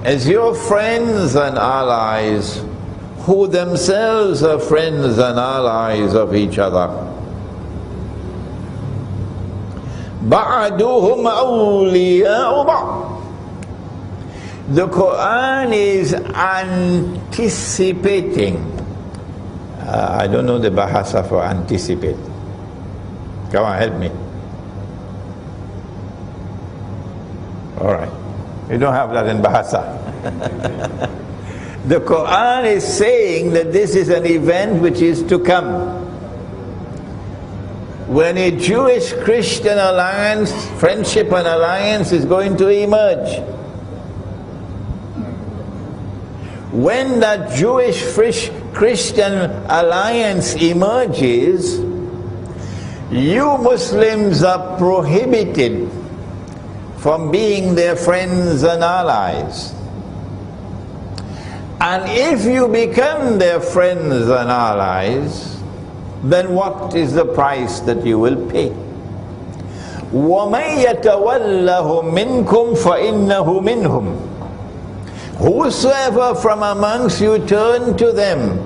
Speaker 2: as your friends and allies, who themselves are friends and allies of each other. بَعْدُهُمْ أَوْلِيَاءُ بَعْضٍ. The Quran is anticipating. I don't know the Bahasa for anticipate. Come on, help me. Alright. You don't have that in Bahasa. The Quran is saying that this is an event which is to come. When a Jewish-Christian alliance, friendship and alliance is going to emerge. When that Jewish-Christian alliance emerges, you Muslims are prohibited from being their friends and allies. And if you become their friends and allies, then what is the price that you will pay? وَمَن يَتَوَلَّهُ مِنْكُمْ فَإِنَّهُ مِنْهُمْ. Whosoever from amongst you turn to them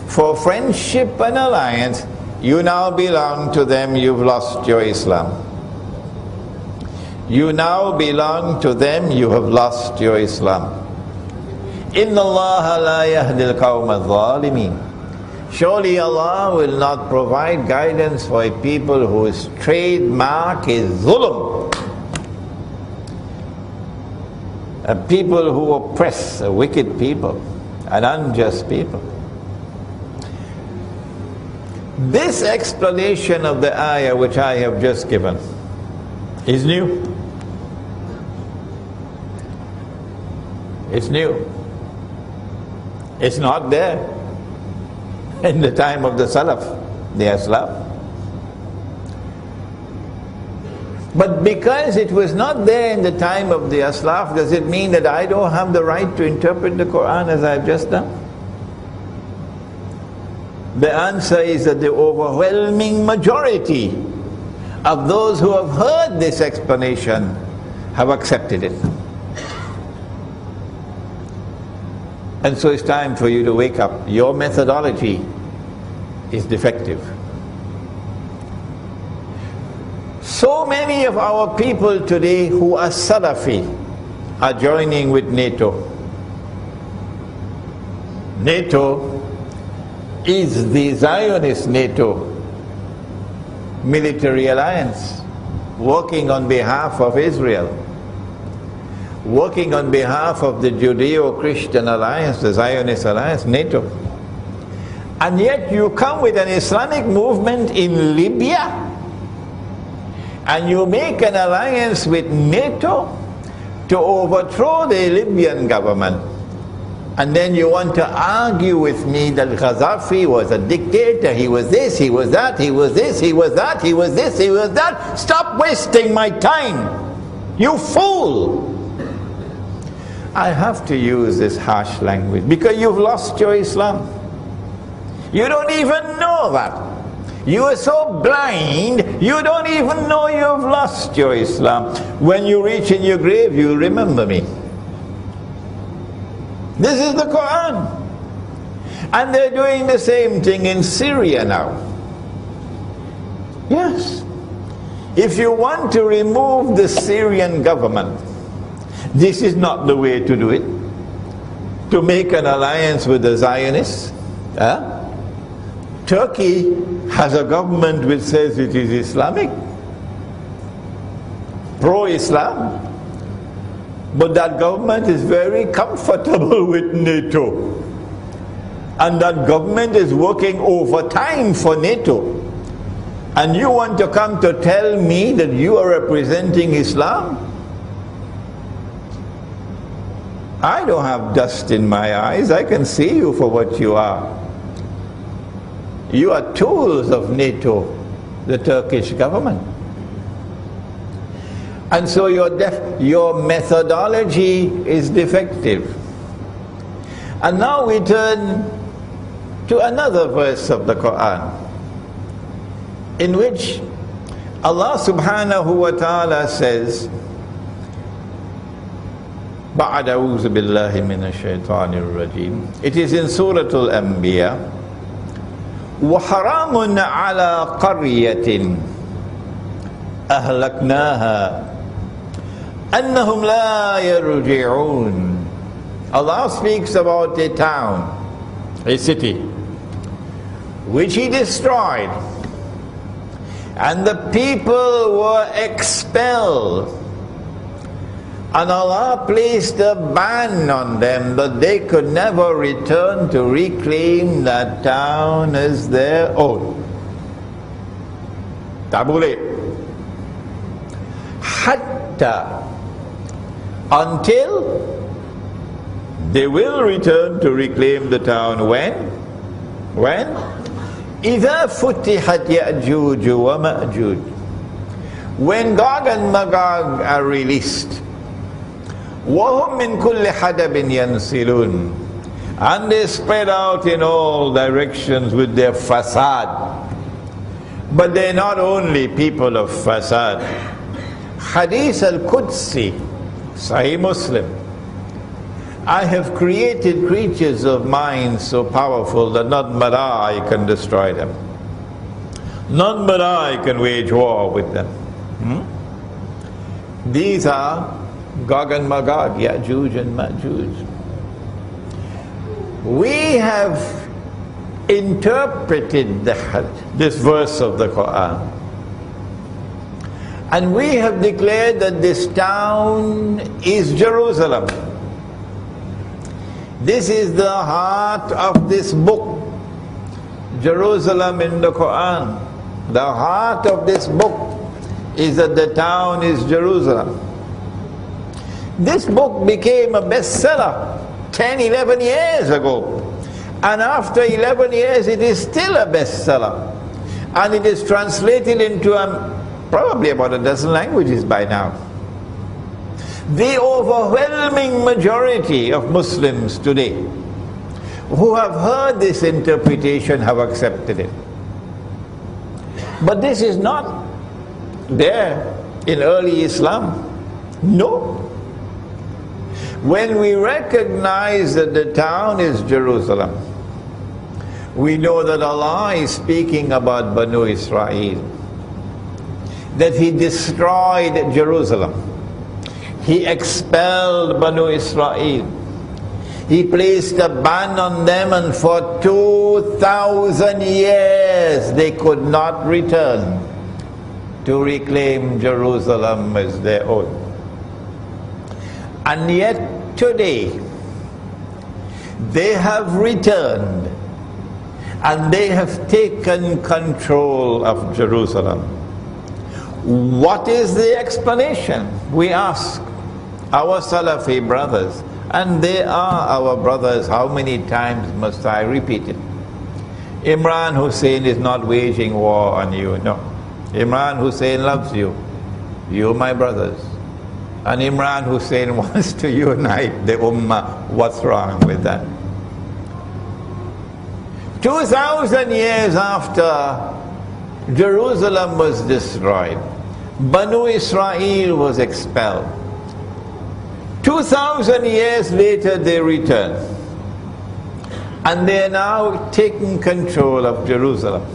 Speaker 2: for friendship and alliance, you now belong to them, you've lost your Islam. You now belong to them, you have lost your Islam. إِنَّ اللَّهَ لَا يَهْدِي الْقَوْمَ الظَّالِمِينَ. Surely Allah will not provide guidance for a people whose trademark is zulm. A people who oppress, a wicked people, an unjust people. This explanation of the ayah which I have just given is new. It's new. It's not there in the time of the Salaf, the Aslaf. But because it was not there in the time of the Aslaf, does it mean that I don't have the right to interpret the Quran as I've just done? The answer is that the overwhelming majority of those who have heard this explanation have accepted it. And so it's time for you to wake up. Your methodology is defective. So many of our people today who are Salafi are joining with NATO. NATO is the Zionist NATO military alliance, working on behalf of Israel, working on behalf of the Judeo-Christian alliance, the Zionist alliance, NATO. And yet you come with an Islamic movement in Libya, and you make an alliance with NATO to overthrow the Libyan government. And then you want to argue with me that Gaddafi was a dictator, he was this, he was that, he was this, he was that, he was this, he was that. Stop wasting my time, you fool! I have to use this harsh language because you've lost your Islam. You don't even know that. You are so blind, you don't even know you've lost your Islam. When you reach in your grave, you remember me. This is the Quran. And they're doing the same thing in Syria now. Yes. If you want to remove the Syrian government, this is not the way to do it. To make an alliance with the Zionists. Turkey has a government which says it is Islamic, pro-Islam. But that government is very comfortable with NATO. And that government is working overtime for NATO. And you want to come to tell me that you are representing Islam? I don't have dust in my eyes. I can see you for what you are. You are tools of NATO, the Turkish government. And so your methodology is defective. And now we turn to another verse of the Quran, in which Allah subhanahu wa ta'ala says, بعد أعوذ بالله من الشيطان الرجيم. It is in Surah Al-Anbiya. وحرام على قرية أهلكناها أنهم لا يرجعون. Allah speaks about a town, a city, which He destroyed, and the people were expelled, and Allah placed a ban on them that they could never return to reclaim that town as their own. Tabule. Hatta, until they will return to reclaim the town. When? When? إِذَا فُتِحَتْ يَأْجُوجُ وَمَأْجُوجُ. When Gog and Magog are released. وَهُمْ مِنْ كُلِّ حَدَبٍ يَنْسِلُونَ. And they spread out in all directions with their fasad. But they're not only people of fasad. Hadith al-Qudsi, Sahih Muslim. I have created creatures of mind so powerful that none but I can destroy them. None but I can wage war with them. These are Gog and Magog, Ya'juj and Ma'juj. We have interpreted this verse of the Quran, and we have declared that this town is Jerusalem. This is the heart of this book, Jerusalem in the Quran. The heart of this book is that the town is Jerusalem. This book became a bestseller 10, 11 years ago. And after 11 years, it is still a bestseller. And it is translated into probably about a dozen languages by now. The overwhelming majority of Muslims today who have heard this interpretation have accepted it. But this is not there in early Islam. No. When we recognize that the town is Jerusalem, we know that Allah is speaking about Banu Israel, that He destroyed Jerusalem. He expelled Banu Israel. He placed a ban on them, and for 2,000 years they could not return to reclaim Jerusalem as their own. And yet today they have returned and they have taken control of Jerusalem. What is the explanation? We ask our Salafi brothers, and they are our brothers. How many times must I repeat it? Imran Hussein is not waging war on you, no. Imran Hussein loves you. You, my brothers. And Imran Hussein wants to unite the Ummah. What's wrong with that? 2,000 years after Jerusalem was destroyed, Banu Israel was expelled. 2,000 years later they returned, and they are now taking control of Jerusalem.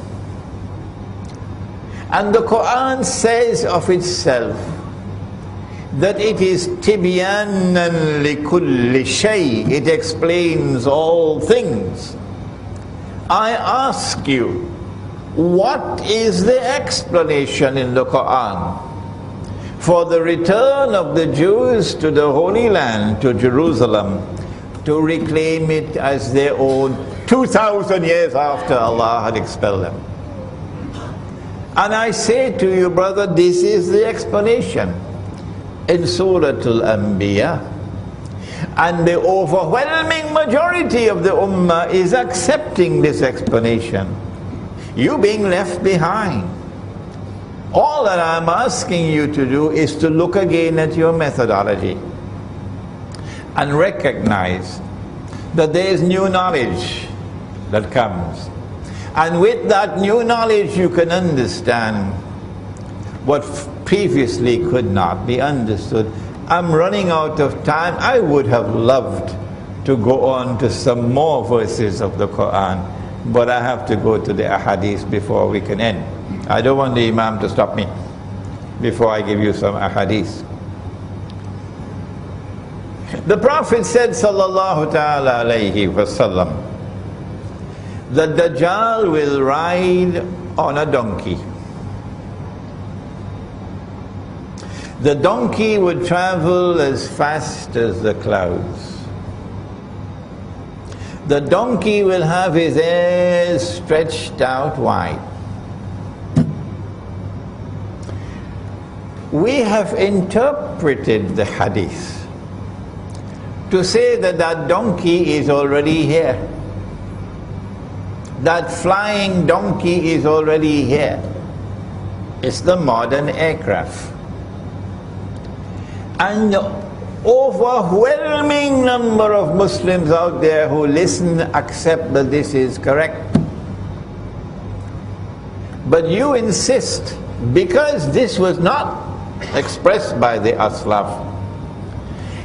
Speaker 2: And the Quran says of itself that it is tibyanan likulli shay. It explains all things. I ask you, what is the explanation in the Quran for the return of the Jews to the Holy Land, to Jerusalem, to reclaim it as their own 2,000 years after Allah had expelled them? And I say to you, brother, this is the explanation in Surah Al-Anbiya. And the overwhelming majority of the Ummah is accepting this explanation. You being left behind. All that I'm asking you to do is to look again at your methodology and recognize that there is new knowledge that comes. And with that new knowledge you can understand what previously could not be understood. I'm running out of time. I would have loved to go on to some more verses of the Quran, but I have to go to the ahadith before we can end. I don't want the Imam to stop me before I give you some ahadith. The Prophet said, sallallahu ta'ala alayhi wasallam, the Dajjal will ride on a donkey. The donkey would travel as fast as the clouds. The donkey will have his ears stretched out wide. We have interpreted the hadith to say that that donkey is already here. That flying donkey is already here. It's the modern aircraft. And the overwhelming number of Muslims out there who listen accept that this is correct. But you insist, because this was not expressed by the Aslaf,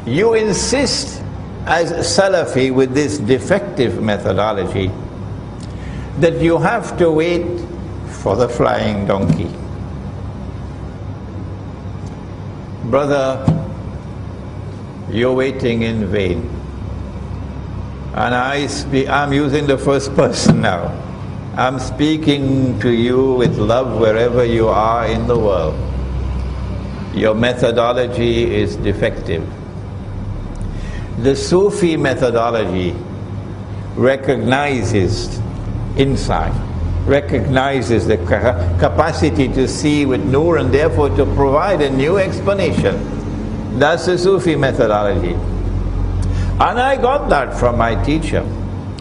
Speaker 2: you insist as Salafi with this defective methodology that you have to wait for the flying donkey. Brother, you're waiting in vain. And I'm using the first person now. I'm speaking to you with love wherever you are in the world. Your methodology is defective. The Sufi methodology recognizes insight, recognizes the capacity to see with nur and therefore to provide a new explanation. That's the Sufi methodology. And I got that from my teacher,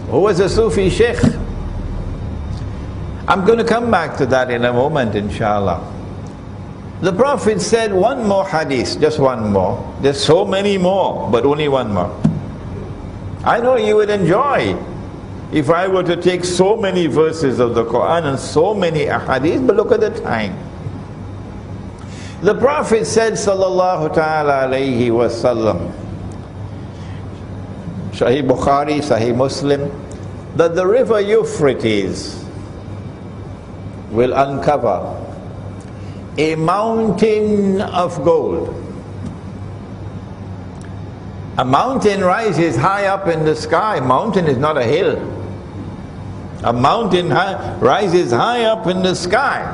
Speaker 2: who was a Sufi Sheikh. I'm going to come back to that in a moment, inshallah. The Prophet said one more hadith, just one more. There's so many more, but only one more. I know you would enjoy if I were to take so many verses of the Quran and so many ahadith, but look at the time. The Prophet said, sallallahu ta'ala alayhi wa sallam, Sahih Bukhari, Sahih Muslim, that the river Euphrates will uncover a mountain of gold. A mountain rises high up in the sky. Mountain is not a hill. A mountain rises high up in the sky.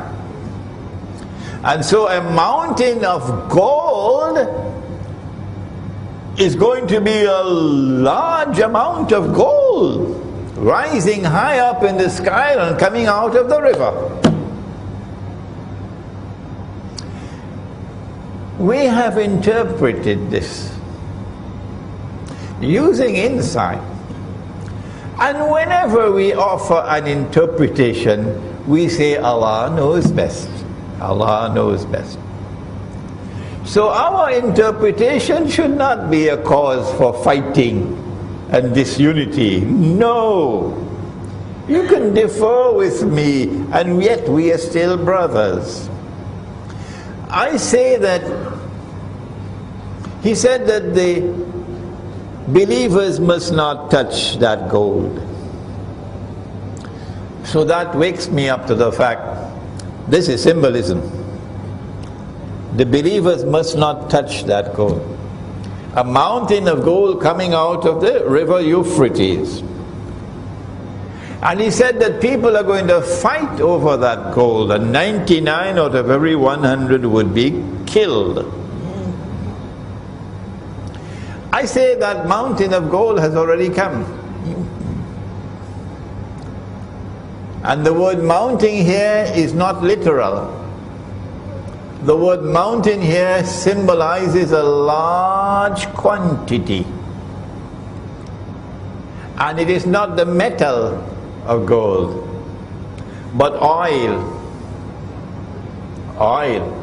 Speaker 2: And so a mountain of gold is going to be a large amount of gold rising high up in the sky and coming out of the river. We have interpreted this using insight. And whenever we offer an interpretation, we say Allah knows best. Allah knows best. So our interpretation should not be a cause for fighting and disunity. No. You can differ with me, and yet we are still brothers. I say that he said that the believers must not touch that gold. So that wakes me up to the fact, this is symbolism. The believers must not touch that gold. A mountain of gold coming out of the river Euphrates. And he said that people are going to fight over that gold, and 99 out of every 100 would be killed. I say that mountain of gold has already come. And the word mountain here is not literal. The word mountain here symbolizes a large quantity. And it is not the metal of gold, but oil. Oil.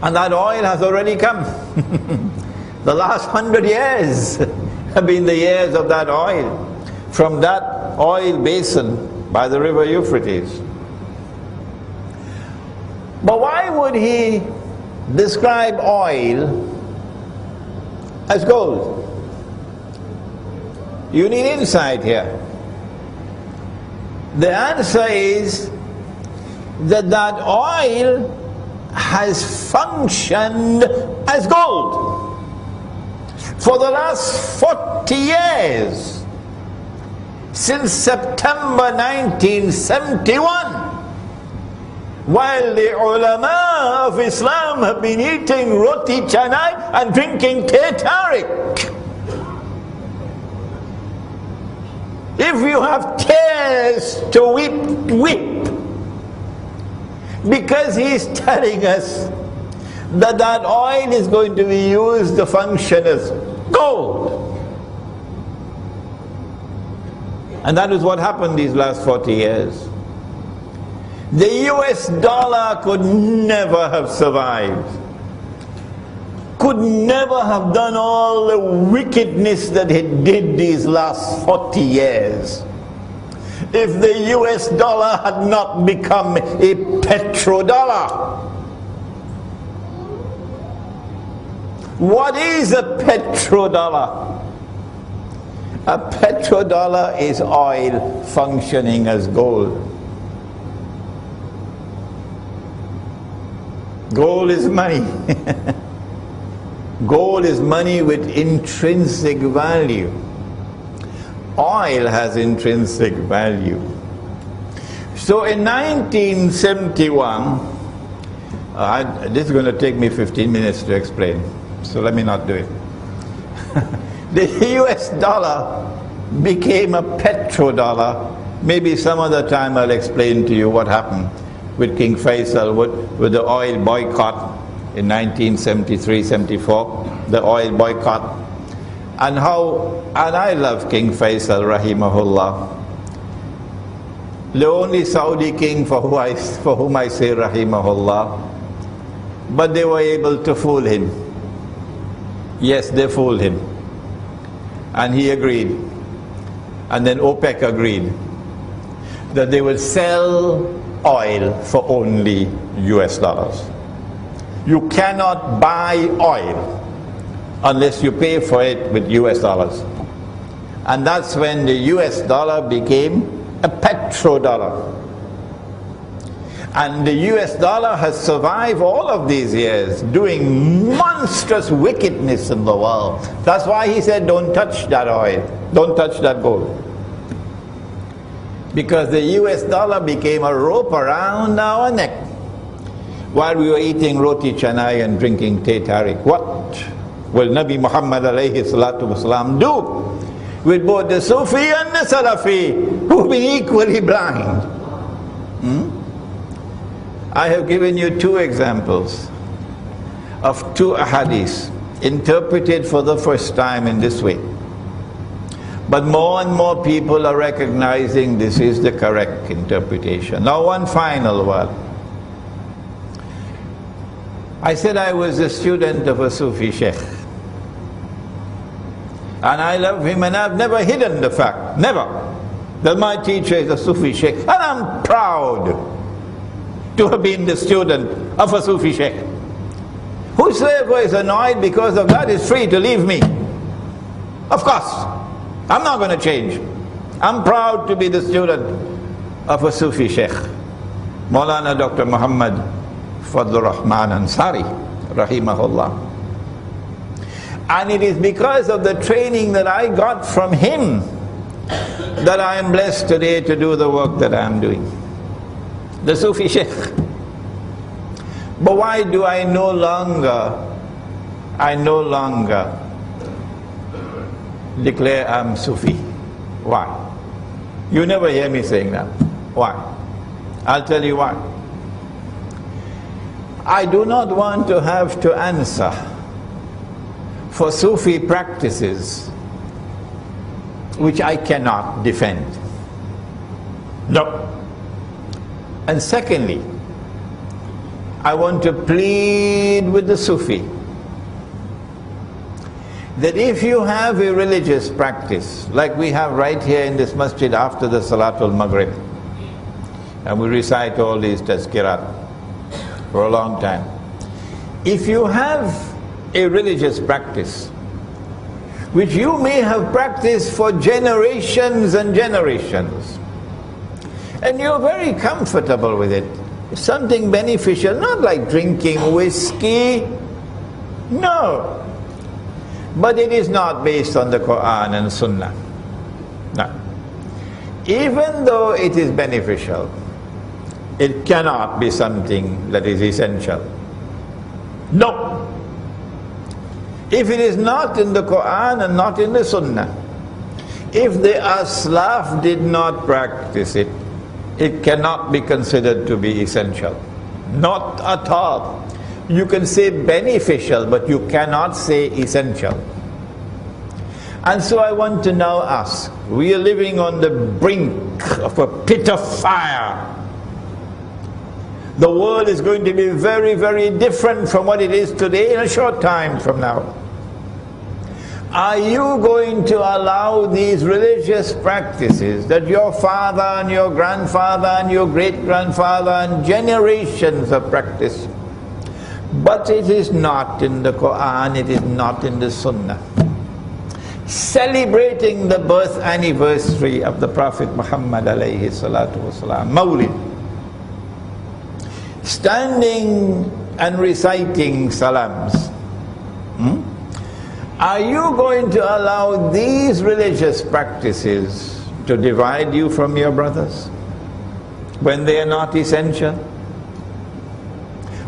Speaker 2: And that oil has already come. The last 100 years have been the years of that oil, from that oil basin by the river Euphrates. But why would he describe oil as gold? You need insight here. The answer is that that oil has functioned as gold for the last 40 years, since September 1971, while the ulama of Islam have been eating roti canai and drinking teh tarik. If you have tears to weep, weep. Because he's telling us that that oil is going to be used to function as gold. And that is what happened these last 40 years. The US dollar could never have survived, could never have done all the wickedness that it did these last 40 years if the US dollar had not become a petrodollar. What is a petrodollar? A petrodollar is oil functioning as gold. Gold is money. Gold is money with intrinsic value. Oil has intrinsic value. So in 1971, this is going to take me 15 minutes to explain, so let me not do it. The US dollar became a petrodollar. Maybe some other time I'll explain to you what happened with King Faisal, with the oil boycott in 1973-74, the oil boycott. And I love King Faisal, rahimahullah. The only Saudi king for whom I say rahimahullah. But they were able to fool him. Yes, they fooled him. And he agreed. And then OPEC agreed that they would sell oil for only US dollars. You cannot buy oil unless you pay for it with US dollars. And that's when the US dollar became a petrodollar. And the US dollar has survived all of these years doing monstrous wickedness in the world. That's why he said, don't touch that oil, don't touch that gold. Because the US dollar became a rope around our neck while we were eating roti canai and drinking teh tarik. What will Nabi Muhammad alayhi salatu wasalam do with both the Sufi and the Salafi, who've been equally blind? I have given you two examples of two ahadith interpreted for the first time in this way. But more and more people are recognizing this is the correct interpretation. Now one final one. I said I was a student of a Sufi Sheikh. And I love him, and I've never hidden the fact, never, that my teacher is a Sufi Sheikh. And I'm proud to have been the student of a Sufi Sheikh. Whosoever is annoyed because of that is free to leave me. Of course, I'm not going to change. I'm proud to be the student of a Sufi Sheikh, Maulana Dr. Muhammad Fadlur Rahman Ansari, rahimahullah. And it is because of the training that I got from him that I am blessed today to do the work that I am doing. The Sufi Sheikh. But why do I no longer declare I'm Sufi? Why? You never hear me saying that. Why? I'll tell you why. I do not want to have to answer for Sufi practices which I cannot defend. No. And secondly, I want to plead with the Sufi that if you have a religious practice, like we have right here in this masjid after the Salatul Maghrib, and we recite all these tazkirat for a long time. If you have a religious practice, which you may have practiced for generations and generations, and you're very comfortable with it, something beneficial, not like drinking whiskey, no. But it is not based on the Quran and Sunnah. No. Even though it is beneficial, it cannot be something that is essential. No. If it is not in the Quran and not in the Sunnah, if the Aslaf did not practice it, it cannot be considered to be essential. Not at all. You can say beneficial, but you cannot say essential. And so I want to now ask, we are living on the brink of a pit of fire. The world is going to be very, very different from what it is today in a short time from now. Are you going to allow these religious practices that your father and your grandfather and your great-grandfather and generations have practiced, but it is not in the Quran, it is not in the Sunnah, celebrating the birth anniversary of the Prophet Muhammad alayhi salatu wasalam, Mawlid, standing and reciting salams, Are you going to allow these religious practices to divide you from your brothers when they are not essential?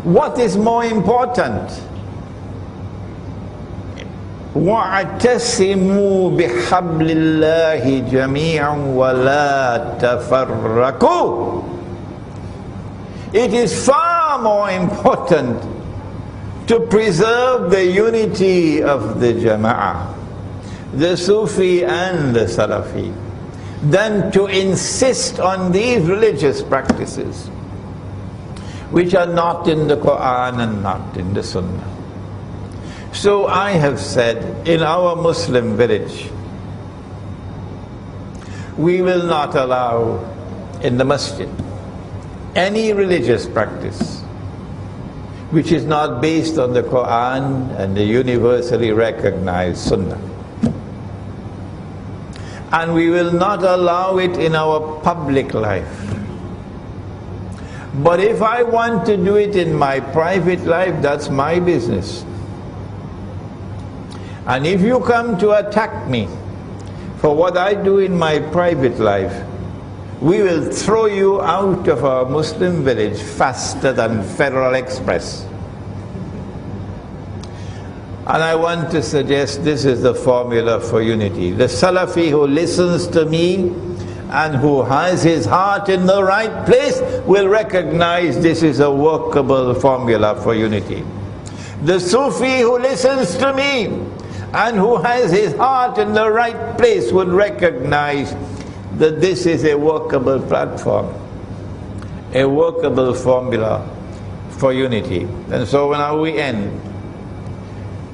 Speaker 2: What is more important? وَاعْتَصِمُوا بِحَبْلِ اللَّهِ جَمِيعًا وَلَا تَفَرَّقُوا. It is far more important to preserve the unity of the Jama'ah, the Sufi and the Salafi, than to insist on these religious practices which are not in the Quran and not in the Sunnah. So I have said, in our Muslim village, we will not allow in the masjid any religious practice which is not based on the Quran and the universally recognized Sunnah. And we will not allow it in our public life. But if I want to do it in my private life, that's my business. And if you come to attack me for what I do in my private life, we will throw you out of our Muslim village faster than Federal Express. And I want to suggest this is the formula for unity. The Salafi who listens to me and who has his heart in the right place will recognize this is a workable formula for unity. The Sufi who listens to me and who has his heart in the right place would recognize that this is a workable platform, a workable formula for unity. And so now we end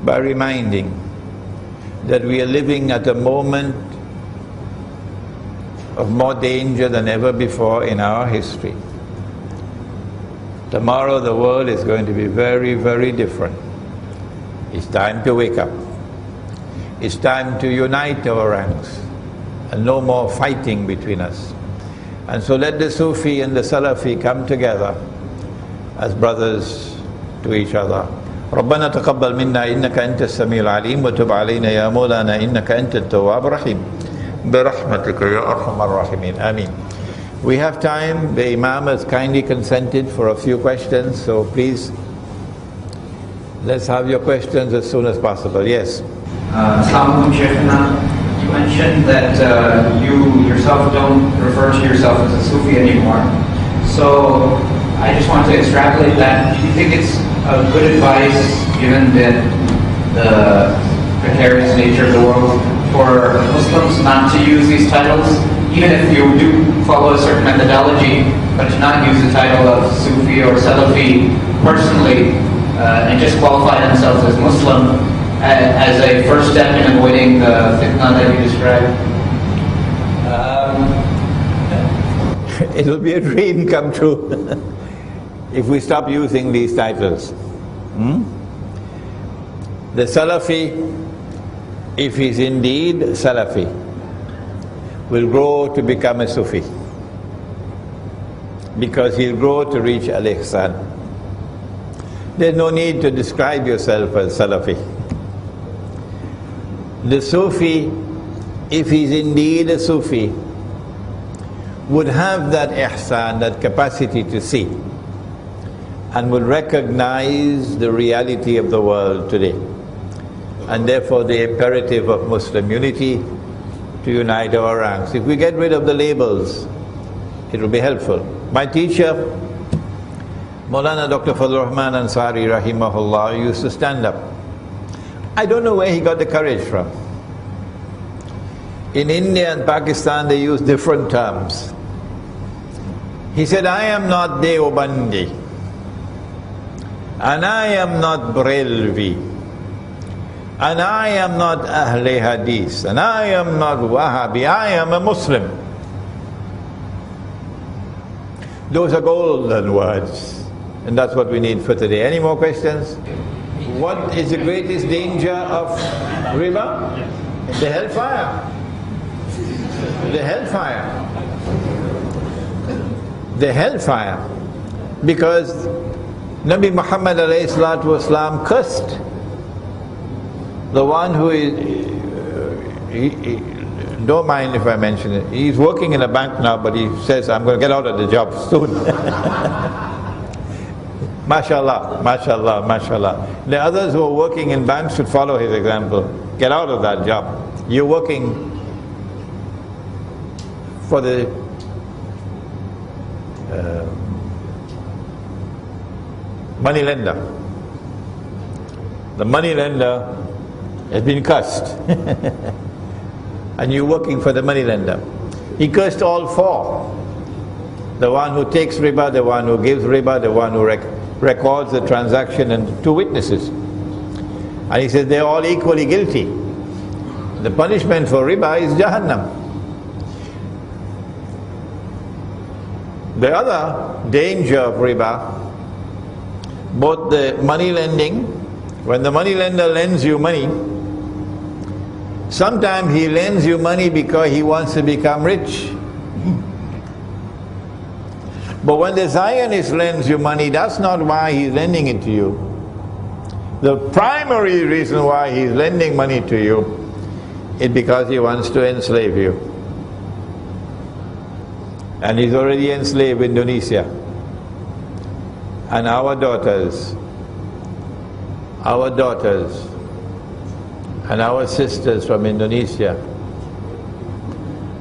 Speaker 2: by reminding that we are living at a moment of more danger than ever before in our history. Tomorrow the world is going to be very, very different. It's time to wake up. It's time to unite our ranks and no more fighting between us. And so let the Sufi and the Salafi come together as brothers to each other. ربنا تقبل منا إنك أنت السميع العليم وتب علينا يا مولانا إنك أنت التواب الرحيم برحمتك يا أرحم الراحمين آمين. We have time. The Imam has kindly consented for a few questions, so please let's have your questions as soon as possible. Yes.
Speaker 4: Assalamu alaikum, Shaykhana. You mentioned that you yourself don't refer to yourself as a Sufi anymore. So I just want to extrapolate that. Do you think it's a good advice, given the precarious nature of the world, for Muslims not to use these titles, even if you do follow a certain methodology, but to not use the title of Sufi or Salafi personally, and just qualify themselves as Muslim as a first step in avoiding the fitna that you described?
Speaker 2: It'll be a dream come true if we stop using these titles. The Salafi, if he's indeed Salafi, will grow to become a Sufi, because he'll grow to reach Al-Ihsan. There's no need to describe yourself as Salafi. The Sufi, if he's indeed a Sufi, would have that ihsan, that capacity to see, and would recognize the reality of the world today, and therefore the imperative of Muslim unity to unite our ranks. If we get rid of the labels, it will be helpful. My teacher, Maulana Dr. Fadlur Rahman Ansari rahimahullah, used to stand up. I don't know where he got the courage from. In India and Pakistan they use different terms. He said, I am not Deobandi, and I am not Brelvi, and I am not Ahle Hadith, and I am not Wahhabi, I am a Muslim. Those are golden words, and that's what we need for today. Any more questions? What is the greatest danger of riba? The hellfire. The hellfire. The hellfire. Because Nabi Muhammad ﷺ cursed The one who is, don't mind if I mention it, he's working in a bank now, but he says, I'm going to get out of the job soon. MashaAllah, MashaAllah, MashaAllah. The others who are working in banks should follow his example. Get out of that job. You're working for the money lender. The money lender has been cursed. And you're working for the money lender. He cursed all four. The one who takes riba, the one who gives riba, the one who records the transaction, and two witnesses. And he says they're all equally guilty. The punishment for riba is Jahannam. The other danger of riba, both the money lending, when the money lender lends you money, sometimes he lends you money because he wants to become rich. But when the Zionist lends you money, that's not why he's lending it to you. The primary reason why he's lending money to you is because he wants to enslave you. And he's already enslaved Indonesia. And our daughters and our sisters from Indonesia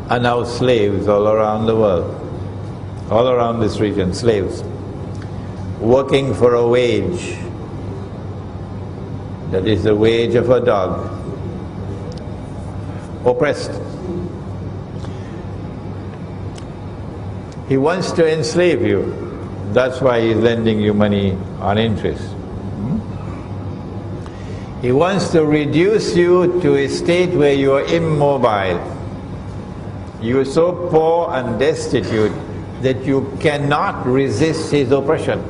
Speaker 2: are now slaves all around the world, all around this region, slaves, working for a wage that is the wage of a dog, oppressed. He wants to enslave you. That's why he's lending you money on interest. He wants to reduce you to a state where you are immobile. You are so poor and destitute that you cannot resist his oppression.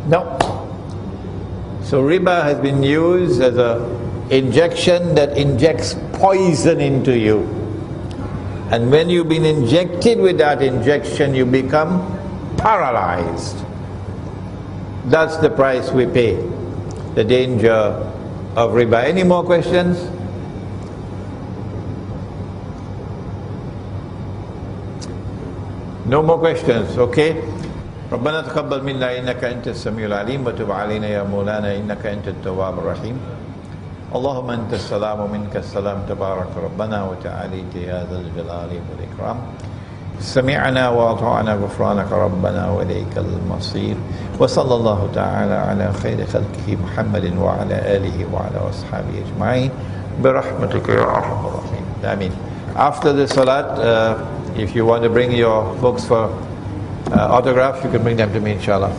Speaker 2: No. So riba has been used as an injection that injects poison into you. And when you've been injected with that injection, you become paralyzed. That's the price we pay. The danger of riba. Any more questions? No more questions, okay? ربنا تقبل منا إنك أنت السميع العليم وتب علينا يا مولانا إنك أنت التواب الرحيم اللهم أنت السلام ومنك السلام تبارك ربنا وتعاليت يا ذا الجلال والإكرام سمعنا وأطعنا غفرانك ربنا وإليك المصير وصلى الله تعالى على خير خلقه محمد وعلى آله وعلى أصحابه أجمعين برحمتك يا أرحم الراحمين آمين. After the salat, if you want to bring your books for autographs, you can bring them to me, inshallah.